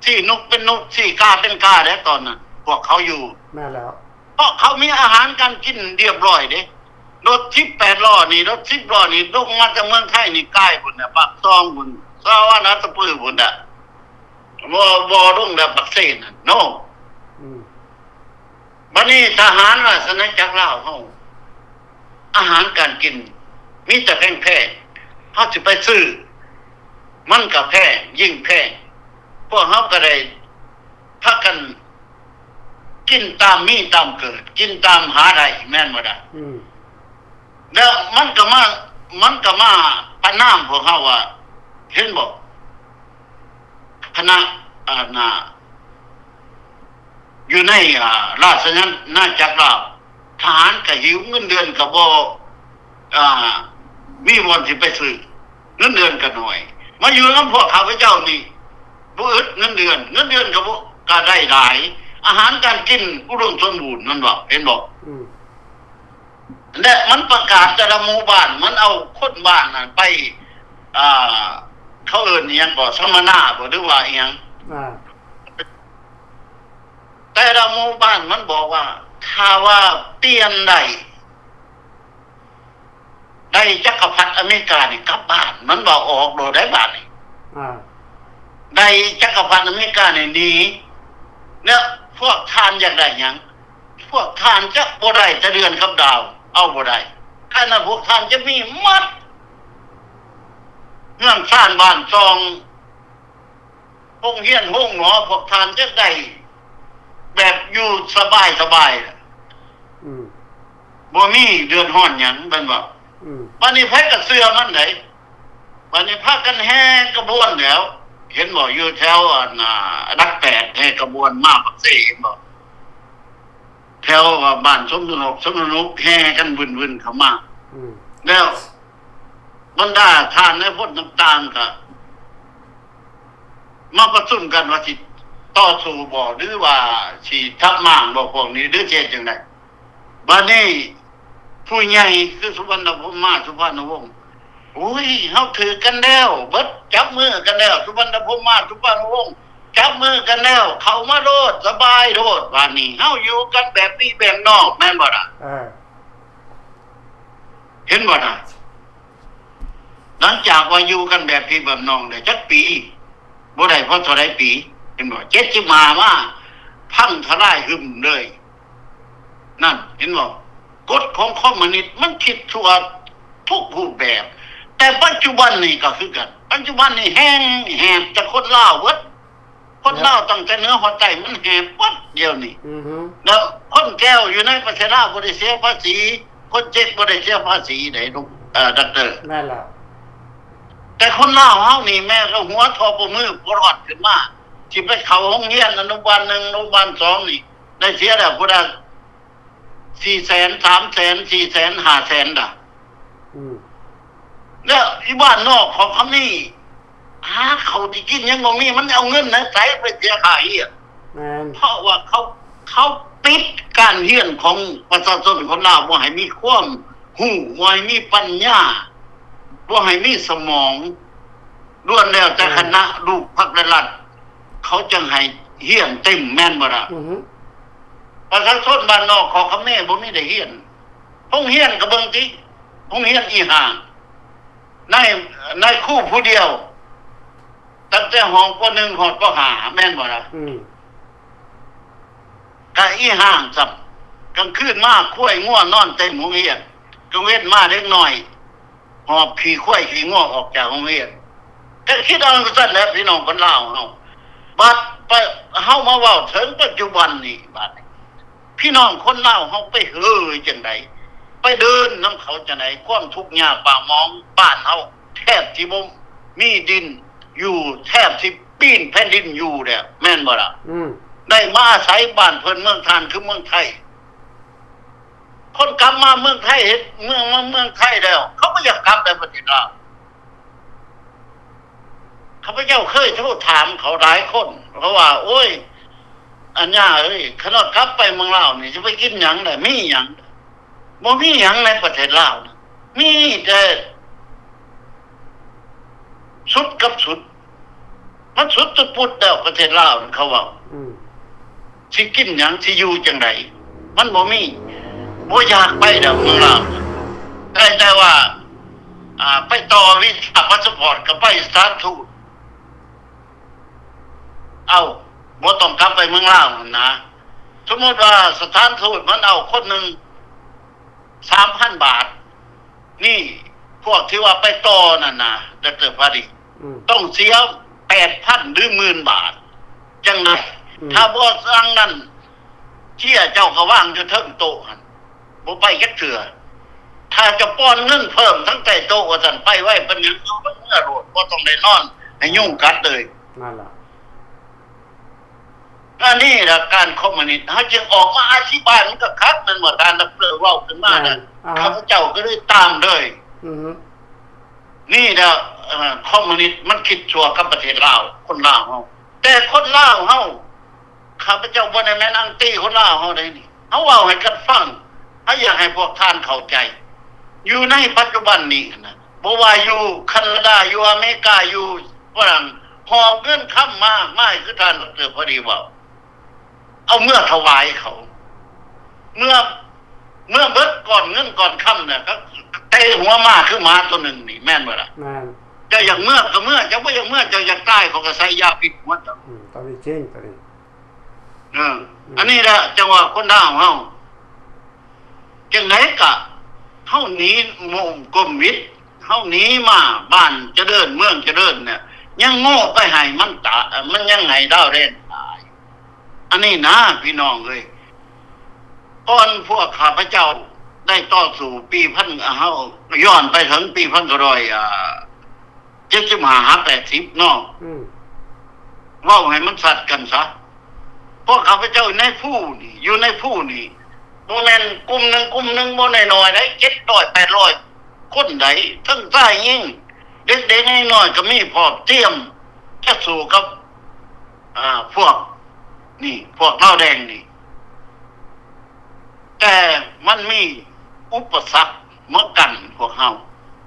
ที่นกเป็นนกที่กาเป็นกาแล้วตอนนั้นพวกเขาอยู่แม่แล้วเพราะเขามีอาหารการกินเรียบร้อยเด้รถทิพย์8 ล้อนี่รถ10 ล้อนี่ลงมาจากเมืองไทยนี่ใกล้พุ่นน่ะปากซองพุ่นสาวัตรตะปือพุ่นน่ะบ่ลงแบบปักเสนน่ะโนบัดนี้ทหารราชอาณาจักรลาวเฮาอาหารการกินมีแต่แพงๆเฮาสิไปซื้อมันก็แพงยิ่งแพงพวกเฮาก็ได้พากันกินตามมีตามเกิดกินตามหาได้แม่นบ่ล่ะแล้วมันก็มาประนามพวกเฮาว่าเห็นบ่คณะอยู่ในราชอาณาจักรลาวทหารก็หิวเงินเดือนก็บ่มีวันสิไปซื้อเงินเดือนก็น้อยมาอยู่นำพวกข้าพเจ้านี่บ่อึดเงินเดือนก็บ่ก็ได้หลายอาหารการกินอุดมสมบูรณ์นั่นบ่เห็นบ่และมันประกาศแต่ละหมู่บ้านมันเอาคนบ้านน่ะไปเขาเอิ้นอิหยังบ่สัมมนาบ่หรือว่าอิหยังแต่ละหมู่บ้านมันบอกว่าถ้าว่าเปลี่ยนได้จักรพรรดิอเมริกานี่กลับบ้านมันบอกออกโดยได้บ้านนี่ ในจักรพรรดิอเมริกาเนี่ยหนีเนี่ยพวกทานอยากได้หยังพวกทานจะบ่ได้จะเดือนกับดาว เอาบ่ได้ขณะพวกทานจะมีมัดเงื่อนชานบ้านจองห้องเฮียนห้องหนอพวกทานจะได้แบบอยู่สบายสบายบ่มีเดือดร้อนหยังบันว่าวันนี้ไผก็เสื้อมันไหนวันนี้พากันแห่กระบวนแล้วเห็นบ่อยู่แถวดักแปดแห่กระบวนมาปักเสเห็นบ่แถวบ้านสมนุกแห่กันวุ่นๆเข้ามาแล้วบรรดาทานในพ้นต่างๆก็มาประชุมกันว่าสิต่อสู้บ่หรือว่าสิทับม่างบ่พวกนี้หรือเฮ็ดจังได๋บัดนี้ผู้ใหญ่คือสุวรรณภูมิมาสุภาณวงศ์โอ้ยเฮาถือกันแล้วเบิดจับมือกันแล้วสุวรรณภูมิมาสุภาณวงศ์จับมือกันแล้วเข้ามาโลดสบายโลดว่านี่เฮาอยู่กันแบบพี่แบบน้องแม่นบ่ล่ะเห็นบ่ล่ะหลังจากว่าอยู่กันแบบพี่แบบน้องได้จักปีบ่ได้พอเท่าใดปีเห็นบ่70มาพังทลายหึมเลยนั่นเห็นบ่กฎของคอมมิวนิสต์มันคิดชั่วทุกรูปแบบแต่ปัจจุบันนี่ก็คือกันปัจจุบันนี่แห้งแหบจากคนลาวเบิดคนลาวตั้งแต่เหนือหัวใจมันแหบปัดเดียวนี่แล้วคนแก้วอยู่ในประเทศลาวบ่ได้เสียภาษีคนเจ็กบ่ได้เสียภาษีได้ลูกด็อกเตอร์แม่นแล้วแต่คนลาวเฮานี่แม่ก็หัวทอบ่มือปลอดขึ้นมาสิไปเข้าโรงเรียนอนุบาล1อนุบาล2นี่ได้เสียแล้วพุ่นน่ะ400,000 300,000 400,000 500,000ด่ะแล้วอีบ้านนอกของเขานี่เขาที่กินยังบ่มีมันเอาเงินนะใส่ไปเสียค่าเรียนเพราะว่าเขาปิดการเรียนของประชาชนคนลาวบ่ให้มีความรู้บ่ให้มีปัญญาบ่ให้มีสมองล้วนแล้วแต่คณะลูกพรรครัฐเขาจังให้เรียนเต็มแม่นบ่ล่ะประชาชนบ้านนอกของเขาแม่บ่มีได้เรียนโรงเรียนก็เบิ่งติโรงเรียนอีห่างในครูผู้เดียวตั้งแต่ห้องป.1 ฮอดป.5แม่นบ่ล่ะก็อีห่างซับกลางคืนมาคุ้ยง่วนอนเต็มโรงเรียนกลางเว้นมาเล็กน้อยหอบขี้คุ้ยขี้ง่วออกจากโรงเรียนก็คิดเอาซั่นแหละพี่น้องคนลาวเฮาบัดไปเฮามาเว้าถึงปัจจุบันนี้บัดพี่น้องคนลาวเฮาไปเฮ้ยจังได๋ไปเดินนำเขาจังได๋ความทุกข์ยากปากหมองบ้านเฮาแทบสิบ่มีดินอยู่แทบสิปีนแผ่นดินอยู่แล้วแม่นบ่ล่ะได้มาอาศัยบ้านเพิ่นเมืองทานคือเมืองไทยคนกลับมาเมืองไทยเฮ็ดเมืองไทยแล้วเขาบ่อยากกลับในประเทศลาวข้าพเจ้าเคยโทรถามเขาหลายคนเพราะว่าโอ้ยอันย่าเอ้ยขนาดกลับไปเมืองลาวนี่จะไปกินหยังได้มีหยังบ่มีหยังในประเทศลาวมีแต่สุดกับสุดมันสุดจุดปุดแล้วประเทศลาวเขาว่าสิกินหยังสิอยู่จังไดมันบ่มีบ่อยากไปดอกเมืองลาวแต่ว่าไปต่อวีซ่าพาสปอร์ตก็ไปสถานทูตเอาบ่ต้องกลับไปเมืองลาวนะสมมุติว่าสถานทูตมันเอาคนนึง 3,000 บาทนี่พวกที่ว่าไปต่อนั่นน่ะดร.พาดิต้องเสีย 8,000 หรือ 10,000 บาทจังได๋ถ้าบ่สั่งนั้นเชี่ยเจ้าก็วางอยู่เทิงโต๊ะหั่นบ่ไปจักเทื่อถ้าจะป้อนเงินเพิ่มทั้งใต้โต๊ะว่าซั่นไปไว้เพิ่นยังเอาเมื่อโลดบ่ต้องได้นอนให้ยุ่งกัดเลยนั่นล่ะอันนี้ล่ะการคอมมิวนิสต์เฮาจึงออกมาอธิบายมันก็คักมันว่าการเว้าขึ้นมาน่ะข้าพเจ้าก็เลยตามเลยนี่ล่ะคอมมิวนิสต์มันคิดชั่วกับประเทศลาวคนลาวเฮาแต่คนลาวเฮาข้าพเจ้าบ่ได้แม่นอังตี้คนลาวเฮาได้นี่เฮาเว้าให้กันฟังเฮาอยากให้พวกท่านเข้าใจอยู่ในปัจจุบันนี้นะบ่ว่าอยู่แคนาดาอยู่อเมริกาอยู่ฝรั่งหอบเงินค้ำมาคือท่านดร.พอดีว่าเอาเมื่อถวายเขาเมื่อเบิดก่อนเงินก่อนค่ำเนี่ยก็เตะหัวมาคือหมาตัวหนึ่งนี่แม่นบ่ล่ะแม่นจ จะอย่างเมื่อก็เมื่อจะบ่อย่างเมื่อจะอยากตายเขาก็ใส่ยาพิษหมดแล้ว ตอนนี้จริงตอนนี้ อันนี้แหละจังหวะคนดาวเฮาจังไหนกะเฮาหนีโมงกมวิทย์เฮาหนีมาบ้านเจริญเมืองเจริญเนี่ยยังโง่ไปให้มันตามันยังไงดาวเด่นตายอันนี้นะพี่น้องเอ้ยก่อนพวกข้าพเจ้าได้ต่อสู้ปีพันเฮาย้อนไปถึงปี1975-80เนาะเว้าให้มันสัตว์กันซะพวกข้าพเจ้าในผู้นี่อยู่ในผู้นี่บ่แม่นกลุ่มหนึงบ่น้อยๆได้700 800คนใดทั้งใต้ยิ่งเด็กๆน้อยๆก็มีพร้อมเตรียมจะสู้กับพวกนี่พวกเหล้าแดงนี่แต่มันมีอุปสรรคเหมือนกันพวกเฮา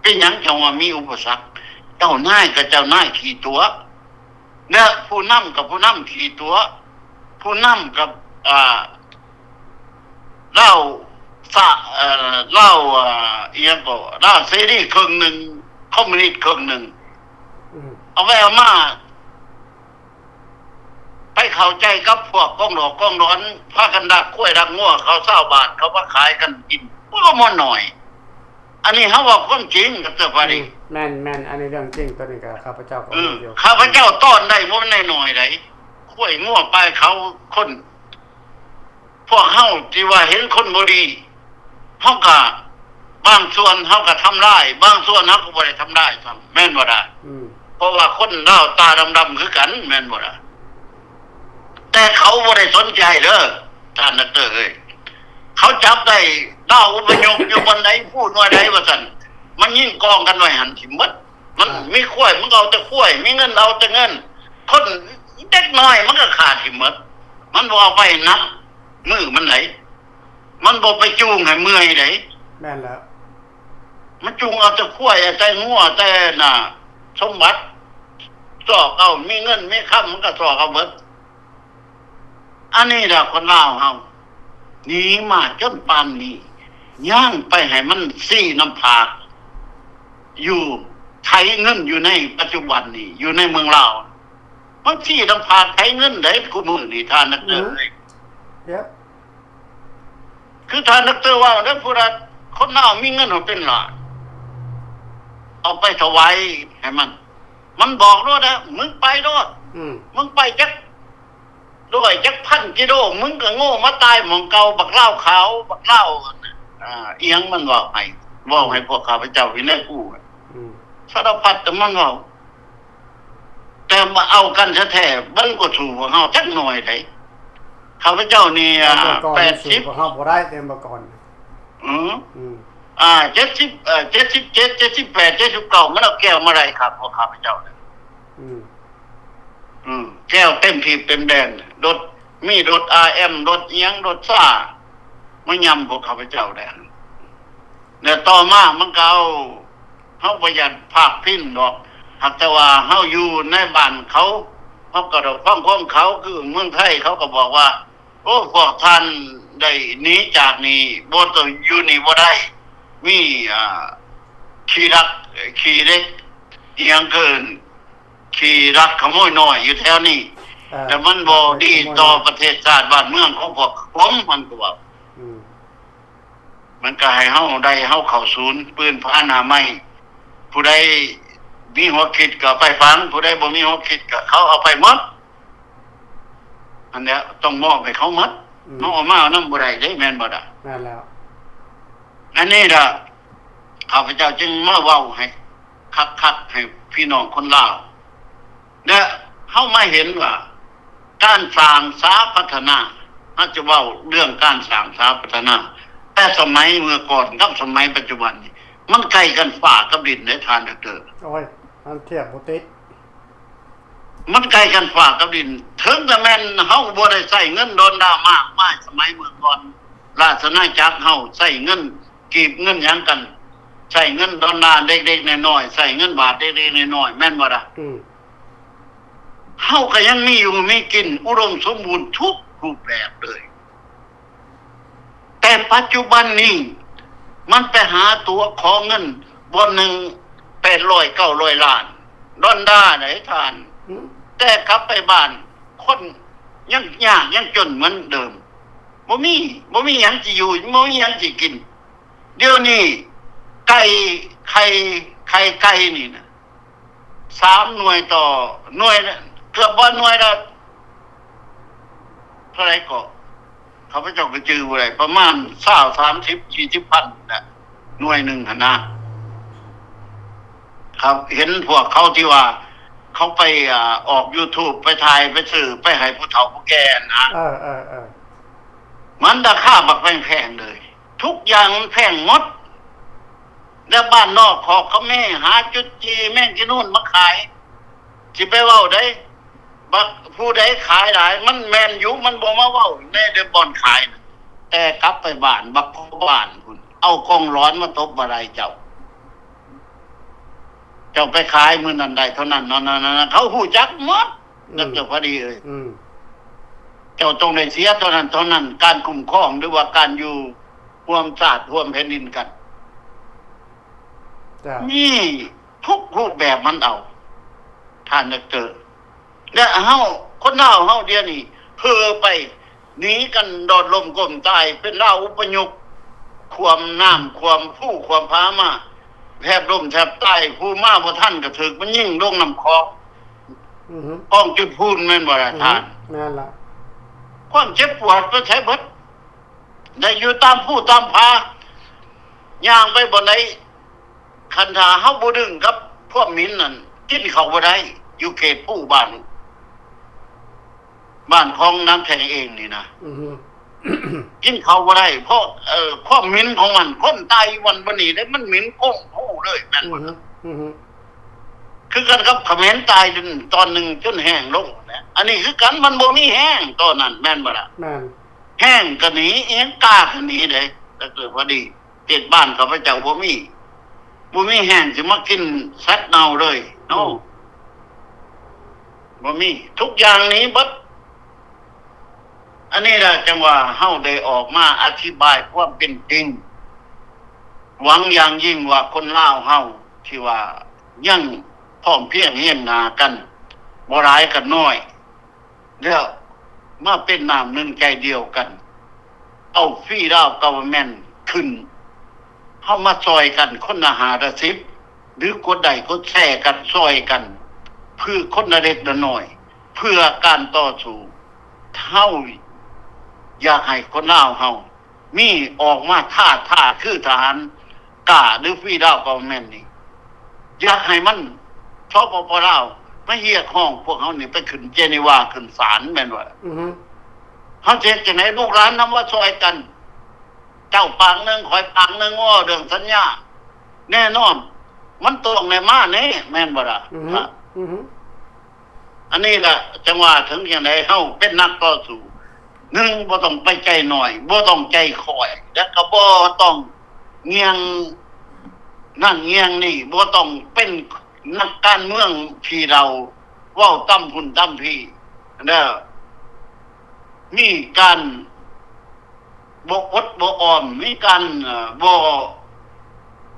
เป็นหยังจังว่ามีอุปสรรคเจ้านายกับเจ้านายขี่ตัวเนี่ยผู้นำกับผู้นำขี่ตัวผู้นำกับเล่าเล่าอีหยังก็เล่าเสรีครึ่งหนึงคอมมิวนิสต์ครึ่งหนึงเอาไว้เอามาไปเข้าใจกับพวกกองหลอกกองร้อนพากันดักกล้วยดักงัวเขา20 บาทเขามาขายกันกินก็บ่น้อยอันนี้เฮาว่าความจริงกับเจ้าพอดีแม่นอันนี้เรื่องจริงตัวนี้ก็ข้าพเจ้าก็รู้อยู่ข้าพเจ้าต้อนได้บ่น้อยๆไดกล้วยงัวไปเขาคนพวกเฮาที่ว่าเห็นคนบ่ดีเฮาก็บางส่วนเฮาก็ทำร้ายบางส่วนเฮาก็บ่ได้ทำร้ายซ้ำแม่นบ่ล่ะเพราะว่าคนลาวตาดำๆคือกันแม่นบ่ล่ะแต่เขาบ่ได้สนใจเด้อท่านนักเตอร์เอ้ยเขาจับได้ดาวอุปยงอยู่บนไหนพูดว่าใดว่าซั่นมันยิ่งกองกันไว้หันสิหมดมันมีข้วยมันเอาแต่ข้วยมีเงินเอาแต่เงินคนเด็กน้อยมันก็ขาดสิหมดมันบ่เอาไปนับมือมันไหนมันบ่ไปจูงให้เมื่อยไดแม่นแล้วมันจูงเอาแต่ข้วยแต่งัวแต่น่ะสมบัติสอกเอามีเงินมีค้ำมันก็สอกเอาหมดอันนี้ล่ะคนลาวเฮาหนีมาจนปานนี้ย่างไปให้มันซี่น้ำผากอยู่ไถเงินอยู่ในปัจจุบันนี้อยู่ในเมืองลาวมันซี่น้ำผากไถเงินได้กูมื้อนี้ท่านนักเตอร์คือท่านนักเตอร์ว่าแล้วผู้รัฐคนลาวมีเงินเป็นล้านเอาไปถวายให้มันบอกด้วยนะมึงไปด้วยมึงไปจักด้วยจัก1,000 กิโลมึงก็โง่มาตายหม่องเก่าบักเหล้าขาวบักเหล้าเอียงมันว่าให้พวกข้าพเจ้าวินัยกู้สารพัดแต่มันว่าแต่มาเอากันแท้ๆมันก็ถูกของเฮาจักหน่อยได้ข้าพเจ้านี่80เฮาบ่ได้แต่เมื่อก่อน77 78 79มันเอาแก้วมาได้ครับพวกข้าพเจ้าแก้วเต็มทีเต็มแดนรถมีรถ RM รถเอียงรถซ่ามันยำพวกข้าพเจ้าได้เนี่ยต่อมามันก็เอาเฮาประหยัดภาคพิ้นดอกหากแต่ว่าเฮาอยู่ในบ้านเขาก็ดอกฟังของเขาคือเมืองไทยเขาก็บอกว่าโอ้พวกท่านได้หนีจากนี่บ่ต้องอยู่นี่บ่ได้มีขี้รักขี้เล็กเอียงเกินขี่รักขโมยน้อยอยู่แถวนี้แต่มันบ่ดีต่อประเทศชาติบ้านเมืองของพวกผมมันก็ว่ามันก็ให้เฮาได้เฮาเข้าศูนย์ปืนพาหน้าไม้ผู้ใดมีหัวคิดก็ไปฟังผู้ใดบ่มีหัวคิดก็เขาเอาไปหมดอันเนี้ยต้องมอบให้เขาหมดเฮาเอามานำบ่ได้เด้แม่นบ่ล่ะนั่นแล้วอันนี้ล่ะข้าพเจ้าจึงมาเว้าให้คักๆให้พี่น้องคนลาวเนี่ยเขาไม่เห็นว่าการสร้างสาพัฒนาอาจจะว่าเรื่องการสร้างสาพัฒนาแต่สมัยเมื่อก่อนกับสมัยปัจจุบันนี้มันใกล้กันฝ่ากับดินในทานเด้อโอ้ยมันเทียบบ่ติดมันใกล้กันฝ่ากับดินถึงแต่แม่นเฮาบ่ได้ใช้เงินดอลลาร์มากมายสมัยเมื่อก่อนราชอาณาจักรเฮาใช้เงินกีบเงินหยังกันใช้เงินดอลลาร์เล็กๆน้อยๆใช้เงินบาทเล็กๆน้อยๆแม่นบ่ล่ะเฮาก็ยังมีอยู่มีกินอุดมสมบูรณ์ทุกรูปแบบเลยแต่ปัจจุบันนี้มันไปหาตัวขอเงินวันหนึ่ง800 900 ล้าน ดอนด้าไหนทาน อืม แต่กลับไปบ้านคนยังยากยังจนเหมือนเดิมบ่มีหยังสิอยู่บ่มีหยังสิกินเดี๋ยวนี้ไก่ไข่ไก่นี่นะ3 หน่วยต่อหน่วยละเกือบบ่หน่วยละเท่าไหร่ก็เขาพเจ้าก็จื้อบ่ได้ประมาณ20 30 40พันน่ะหน่วยหนึงหั่นนะครับเห็นพวกเขาที่ว่าเขาไปออก YouTube ไปถ่ายไปสื่อไปให้ผู้เฒ่าผู้แก่นะ เออมันราคาบักแพงเลย ทุกอย่างมันแพงหมดแล้วบ้านนอกขอเขาแม่หาจุดจีแม่งที่นู่นมาขายสิไปเว้าได้บักผู้ใดขายหลายมันแม่นอยู่มันบ่มาเว้าในเดบอนขายนะแต่กลับไปบ้านบักบ้านพุ่นเอากองร้อนมาตบบ่ได้เจ้าไปขายมื้อนั้นได้เท่านั้นนั่นเขาฮู้จักหมดนักเจ้าพอดีเอ้ยเจ้าต้องได้เสียเท่านั้นการคุ้มครองหรือว่าการอยู่ร่วมชาติร่วมแผ่นดินกันนี่ทุกรูปแบบมันเอาท่านนักเตอและเฮาคนลาวเฮาเดี๋ยวนี้เพ้อไปหนีกันโดดลมก้มตายเป็นลาวอุปยุกความน้ำความผู้ความพามาแทบล่มแทบตายผู้มาบ่ทันก็ถึกมันยิ่งลงน้ำคลองก้องจุดพูนแม่นบ่ล่ะท่านแม่นล่ะความเจ็บปวดก็ใช้เบิดได้อยู่ตามผู้ตามพาย่างไปบ่ไหนคันธาเฮาบ่ดึงกับพวกมิ้นนั่นกินข้าวบ่ได้อยู่เขตผู้บ้านของน้ำแข็งเองนี่นะกินข้าวบ่ได้เพราะความมิ้นของมันคนตายวันบ่นี้ได้มันมิ้นก้งผู้เลยแม่นบ่คือกันกับเขมรตายตอนนึงจนแห้งลงนะอันนี้คือกันมันบ่มีแห้งตอนนั้นแม่นบ่ล่ะแม่นแห้งก็หนีเองกล้าก็หนีได้ถ้าเกิดพอดีเจ็ดบ้านข้าพเจ้าบ่มีแห้งสิมากินสัตว์เน่าเลยเนาะบ่มีทุกอย่างนี้เบิดอันนี้ล่ะจังว่าเฮาได้ออกมาอธิบายความเป็นจริงหวังอย่างยิ่งว่าคนลาวเฮาที่ว่ายังพร้อมเพรียงเฮียนหน้ากันบ่หลายกันน้อยแล้วมาเป็นน้ำหนึ่งใจเดียวกันเอาฟรีดาวกเวอร์แมนต์ขึ้นเฮามาซอยกันคนละ50หรือกดใดกดแชร์กันซอยกันเพื่อคนละเล็กละน้อยเพื่อการต่อสู้เฮาอยากให้คนลาวเฮามีออกมาท่าคือทหารกล้าหรือฟรีดาวกเวอร์แมนต์นี่อยากให้มันชปปลาวมาเรียกห้องพวกเฮานี่ไปขึ้นเจนีวาขึ้นศาลแม่นบ่เฮาสิเฮ็ดจังได๋ลูกหลานนำว่าซอยกันเจ้าปางนึงข่อยปางนึงอ้อเรื่องสัญญาแน่นอนมันต้องได้มาแน่แม่นบ่ล่ะอันนี้ล่ะจังว่าถึงจังได๋เฮาเป็นนักต่อสู้1บ่ต้องไปใจน้อยบ่ต้องใจคอยแล้วก็บ่ต้องเงียงนั่นเงียงนี่บ่ต้องเป็นนักการเมืองที่เราเว้าตั้มพุ่นตั้มพี่แล้วมีการบ่อดบ่ออมมีการบ่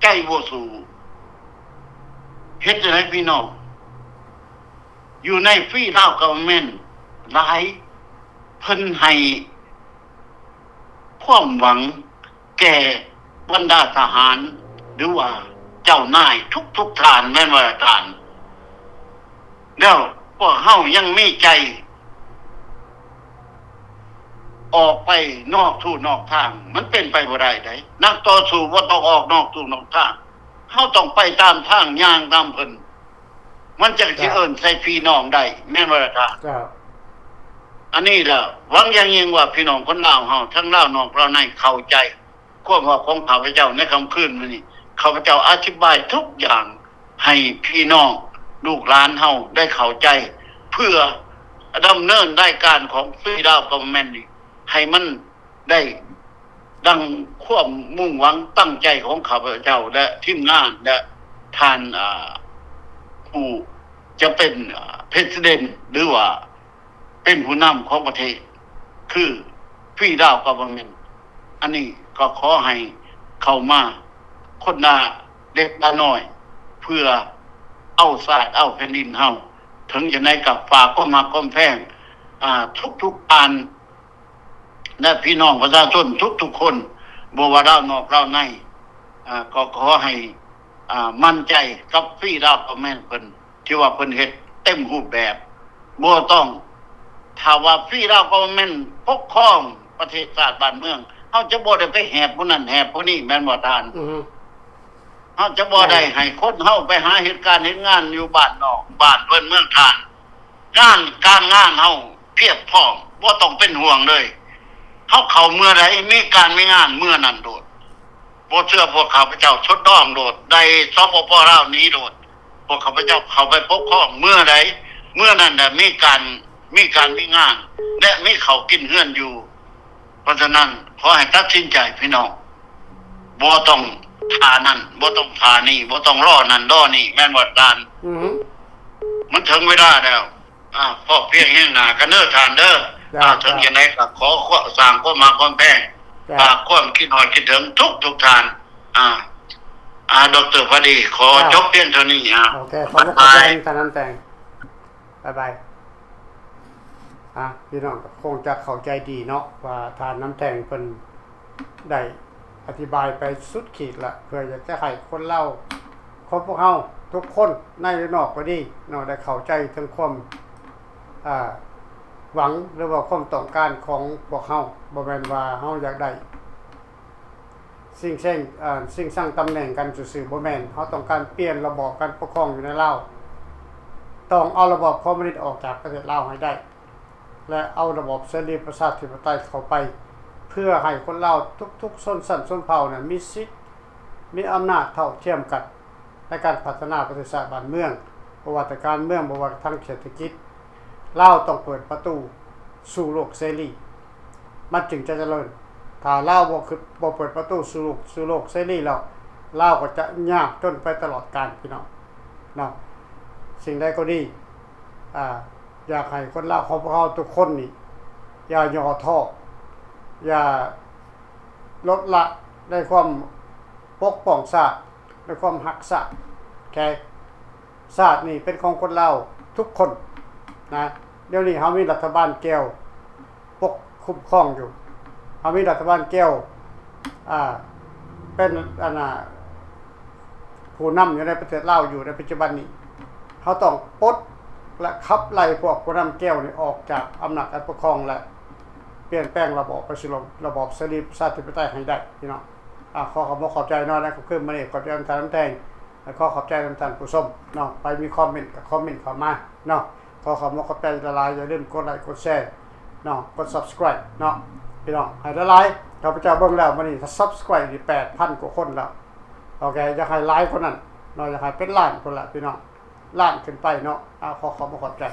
ใจบ่สู้เฮ็ดจังได๋พี่น้องอยู่ในฟรีดาวกเวอร์แมนต์หลายเพิ่นให้ความหวังแก่บรรดาทหารหรือว่าเจ้านายทุกท่านแม่นว่าท่านแล้วพวกเฮายังมีใจออกไปนอกทูนอกทางมันเป็นไปบ่ได้ไดนักต่อสู้บ่ต้องออกนอกทูนอกทางเฮาต้องไปตามทางย่างตามเพิ่นมันจังสิเอิ้นใส่พี่น้องได้แม่นบ่ล่ะท่านอันนี้ล่ะหวังอย่างยิ่งว่าพี่น้องคนลาวเฮาทั้งลาวนอกลาวในเข้าใจความว่าของข้าพเจ้าในค่ำคืนมื้อนี้ข้าพเจ้าอธิบายทุกอย่างให้พี่น้องลูกหลานเฮาได้เข้าใจเพื่อดำเนินรายการของฟรีดาวกเวอร์แมนต์นี่ให้มันได้ดังความมุ่งหวังตั้งใจของข้าพเจ้าและทีมงานและท่านผู้จะเป็นpresident หรือว่าเป็นผู้นำของประเทศคือฟรีดาวกเวอร์แมนต์อันนี้ก็ขอให้เข้ามาคนละเล็กละน้อยเพื่อ เอาศาสตร์เอาแผ่นดินเฮาถึงจะได้กับฝากก็มาก้มแพงทุกๆการและพี่น้องประชาชนทุกๆคนบ่ว่าเรานอกเราในก็ขอให้มั่นใจกับฟรีดาวคอมเมนต์เพิ่นที่ว่าเพิ่นเฮ็ดเต็มรูปแบบบ่ต้องถ้าว่าฟรีดาวคอมเมนต์ปกครองประเทศชาติบ้านเมืองเฮาจะบ่ได้ไปแหบผู้นั้นแหบผู้นี้แม่นบ่ทานเฮาจะบ่ได้ให้คนเฮาไปหาเหตุการณ์เฮ็ดงานอยู่บ้านนอกบ้านเพิ่นเมืองทานการงานเฮาเพียบพร้อมบ่ต้องเป็นห่วงเลยเฮาเข้าเมื่อใดมีการมีงานเมื่อนั้นโดดบ่เชื่อพวกข้าพเจ้าชดดองโดดได้สปปลาวนี้โดดพวกข้าพเจ้าเข้าไปปกครองเมื่อใดเมื่อนั้นน่ะมีการมีงานและมีเขากินเฮือนอยู่เพราะฉะนั้นขอให้ตัดสินใจพี่น้องบ่ต้องทานั่นบ่ต้องทานี่บ่ต้องรอนั่นรอนี่แม่นบ่ทานมันถึงเวลาแล้วพอเพียงแห่งหน้ากันเด้อทานเด้อถึงอย่างไรก็ขอสร้างความมาความแพงฝากความคิดฮอดคิดถึงทุกทานดร.พอดีขอจบเพียงเท่านี้โอเคขอบคุณท่านน้ำแตงบ๊ายบายพี่น้องคงจะเข้าใจดีเนาะว่าทานน้ำแตงเพิ่นได้อธิบายไปสุดขีดละเพื่อจะให้คนเล่าคนพวกเฮาทุกคนในหรือนอกก็ดีเนาะได้เข้าใจถึงความหวังหรือว่าความต้องการของพวกเฮาบ่แม่นว่าเฮาอยากได้สิ่งสร้างตำแหน่งกันซื่อๆบ่แม่นเฮาต้องการเปลี่ยนระบอบการปกครองอยู่ในลาวต้องเอาระบอบคอมมิวนิสต์ออกจากประเทศลาวให้ได้และเอาระบอบเสรีประชาธิปไตยเข้าไปเพื่อให้คนลาวทุกๆชนชั้นชนเผ่าเนี่ยมีสิทธิ์มีอำนาจเท่าเทียมกันในการพัฒนาประเทศชาติบ้านเมืองบ่ว่าแต่การเมืองบ่ว่าทางเศรษฐกิจลาวต้องเปิดประตูสู่โลกเสรีมันจึงจะเจริญถ้าลาวบ่เปิดประตูสู่โลกเสรีแล้วลาวก็จะยากจนไปตลอดกาลพี่น้องเนาะสิ่งใดก็ดีอยากให้คนลาวของพวกเราทุกคนนี่อย่าย่อท้ออย่าลดละในความปกป้องชาติในความรักชาติชาตินี่เป็นของคนลาวทุกคนนะเดี๋ยวนี้เฮามีรัฐบาลแก้วปกคุ้มครองอยู่เฮามีรัฐบาลแก้วเป็นผู้นำอยู่ในประเทศลาวอยู่ในปัจจุบันนี้เฮาต้องปลดและขับไล่พวกผู้นำแก้วนี่ออกจากอำนาจการปกครองและเปลี่ยนแปลงระบอบไปสู่ระบอบเสรีประชาธิปไตยให้ได้พี่น้องขอขอบใจน้อยนะขอบคุณมื้อนี้ขอบใจท่านน้ำแตงและขอบใจท่านผู้ชมเนาะไปมีคอมเมนต์ก็คอมเมนต์เข้ามาเนาะขอบใจละลายอย่าลืมกดไลค์กดแชร์เนาะกด Subscribe เนาะพี่น้องให้ละลายข้าพเจ้าเบิ่งแล้วมื้อนี้ Subscribe นี่ 8,000 กว่าคนแล้วโอเคอยากให้หลายคนนั้นเนาะอยากให้เป็นล้านคนละพี่น้องล้านขึ้นไปเนาะขอบใจ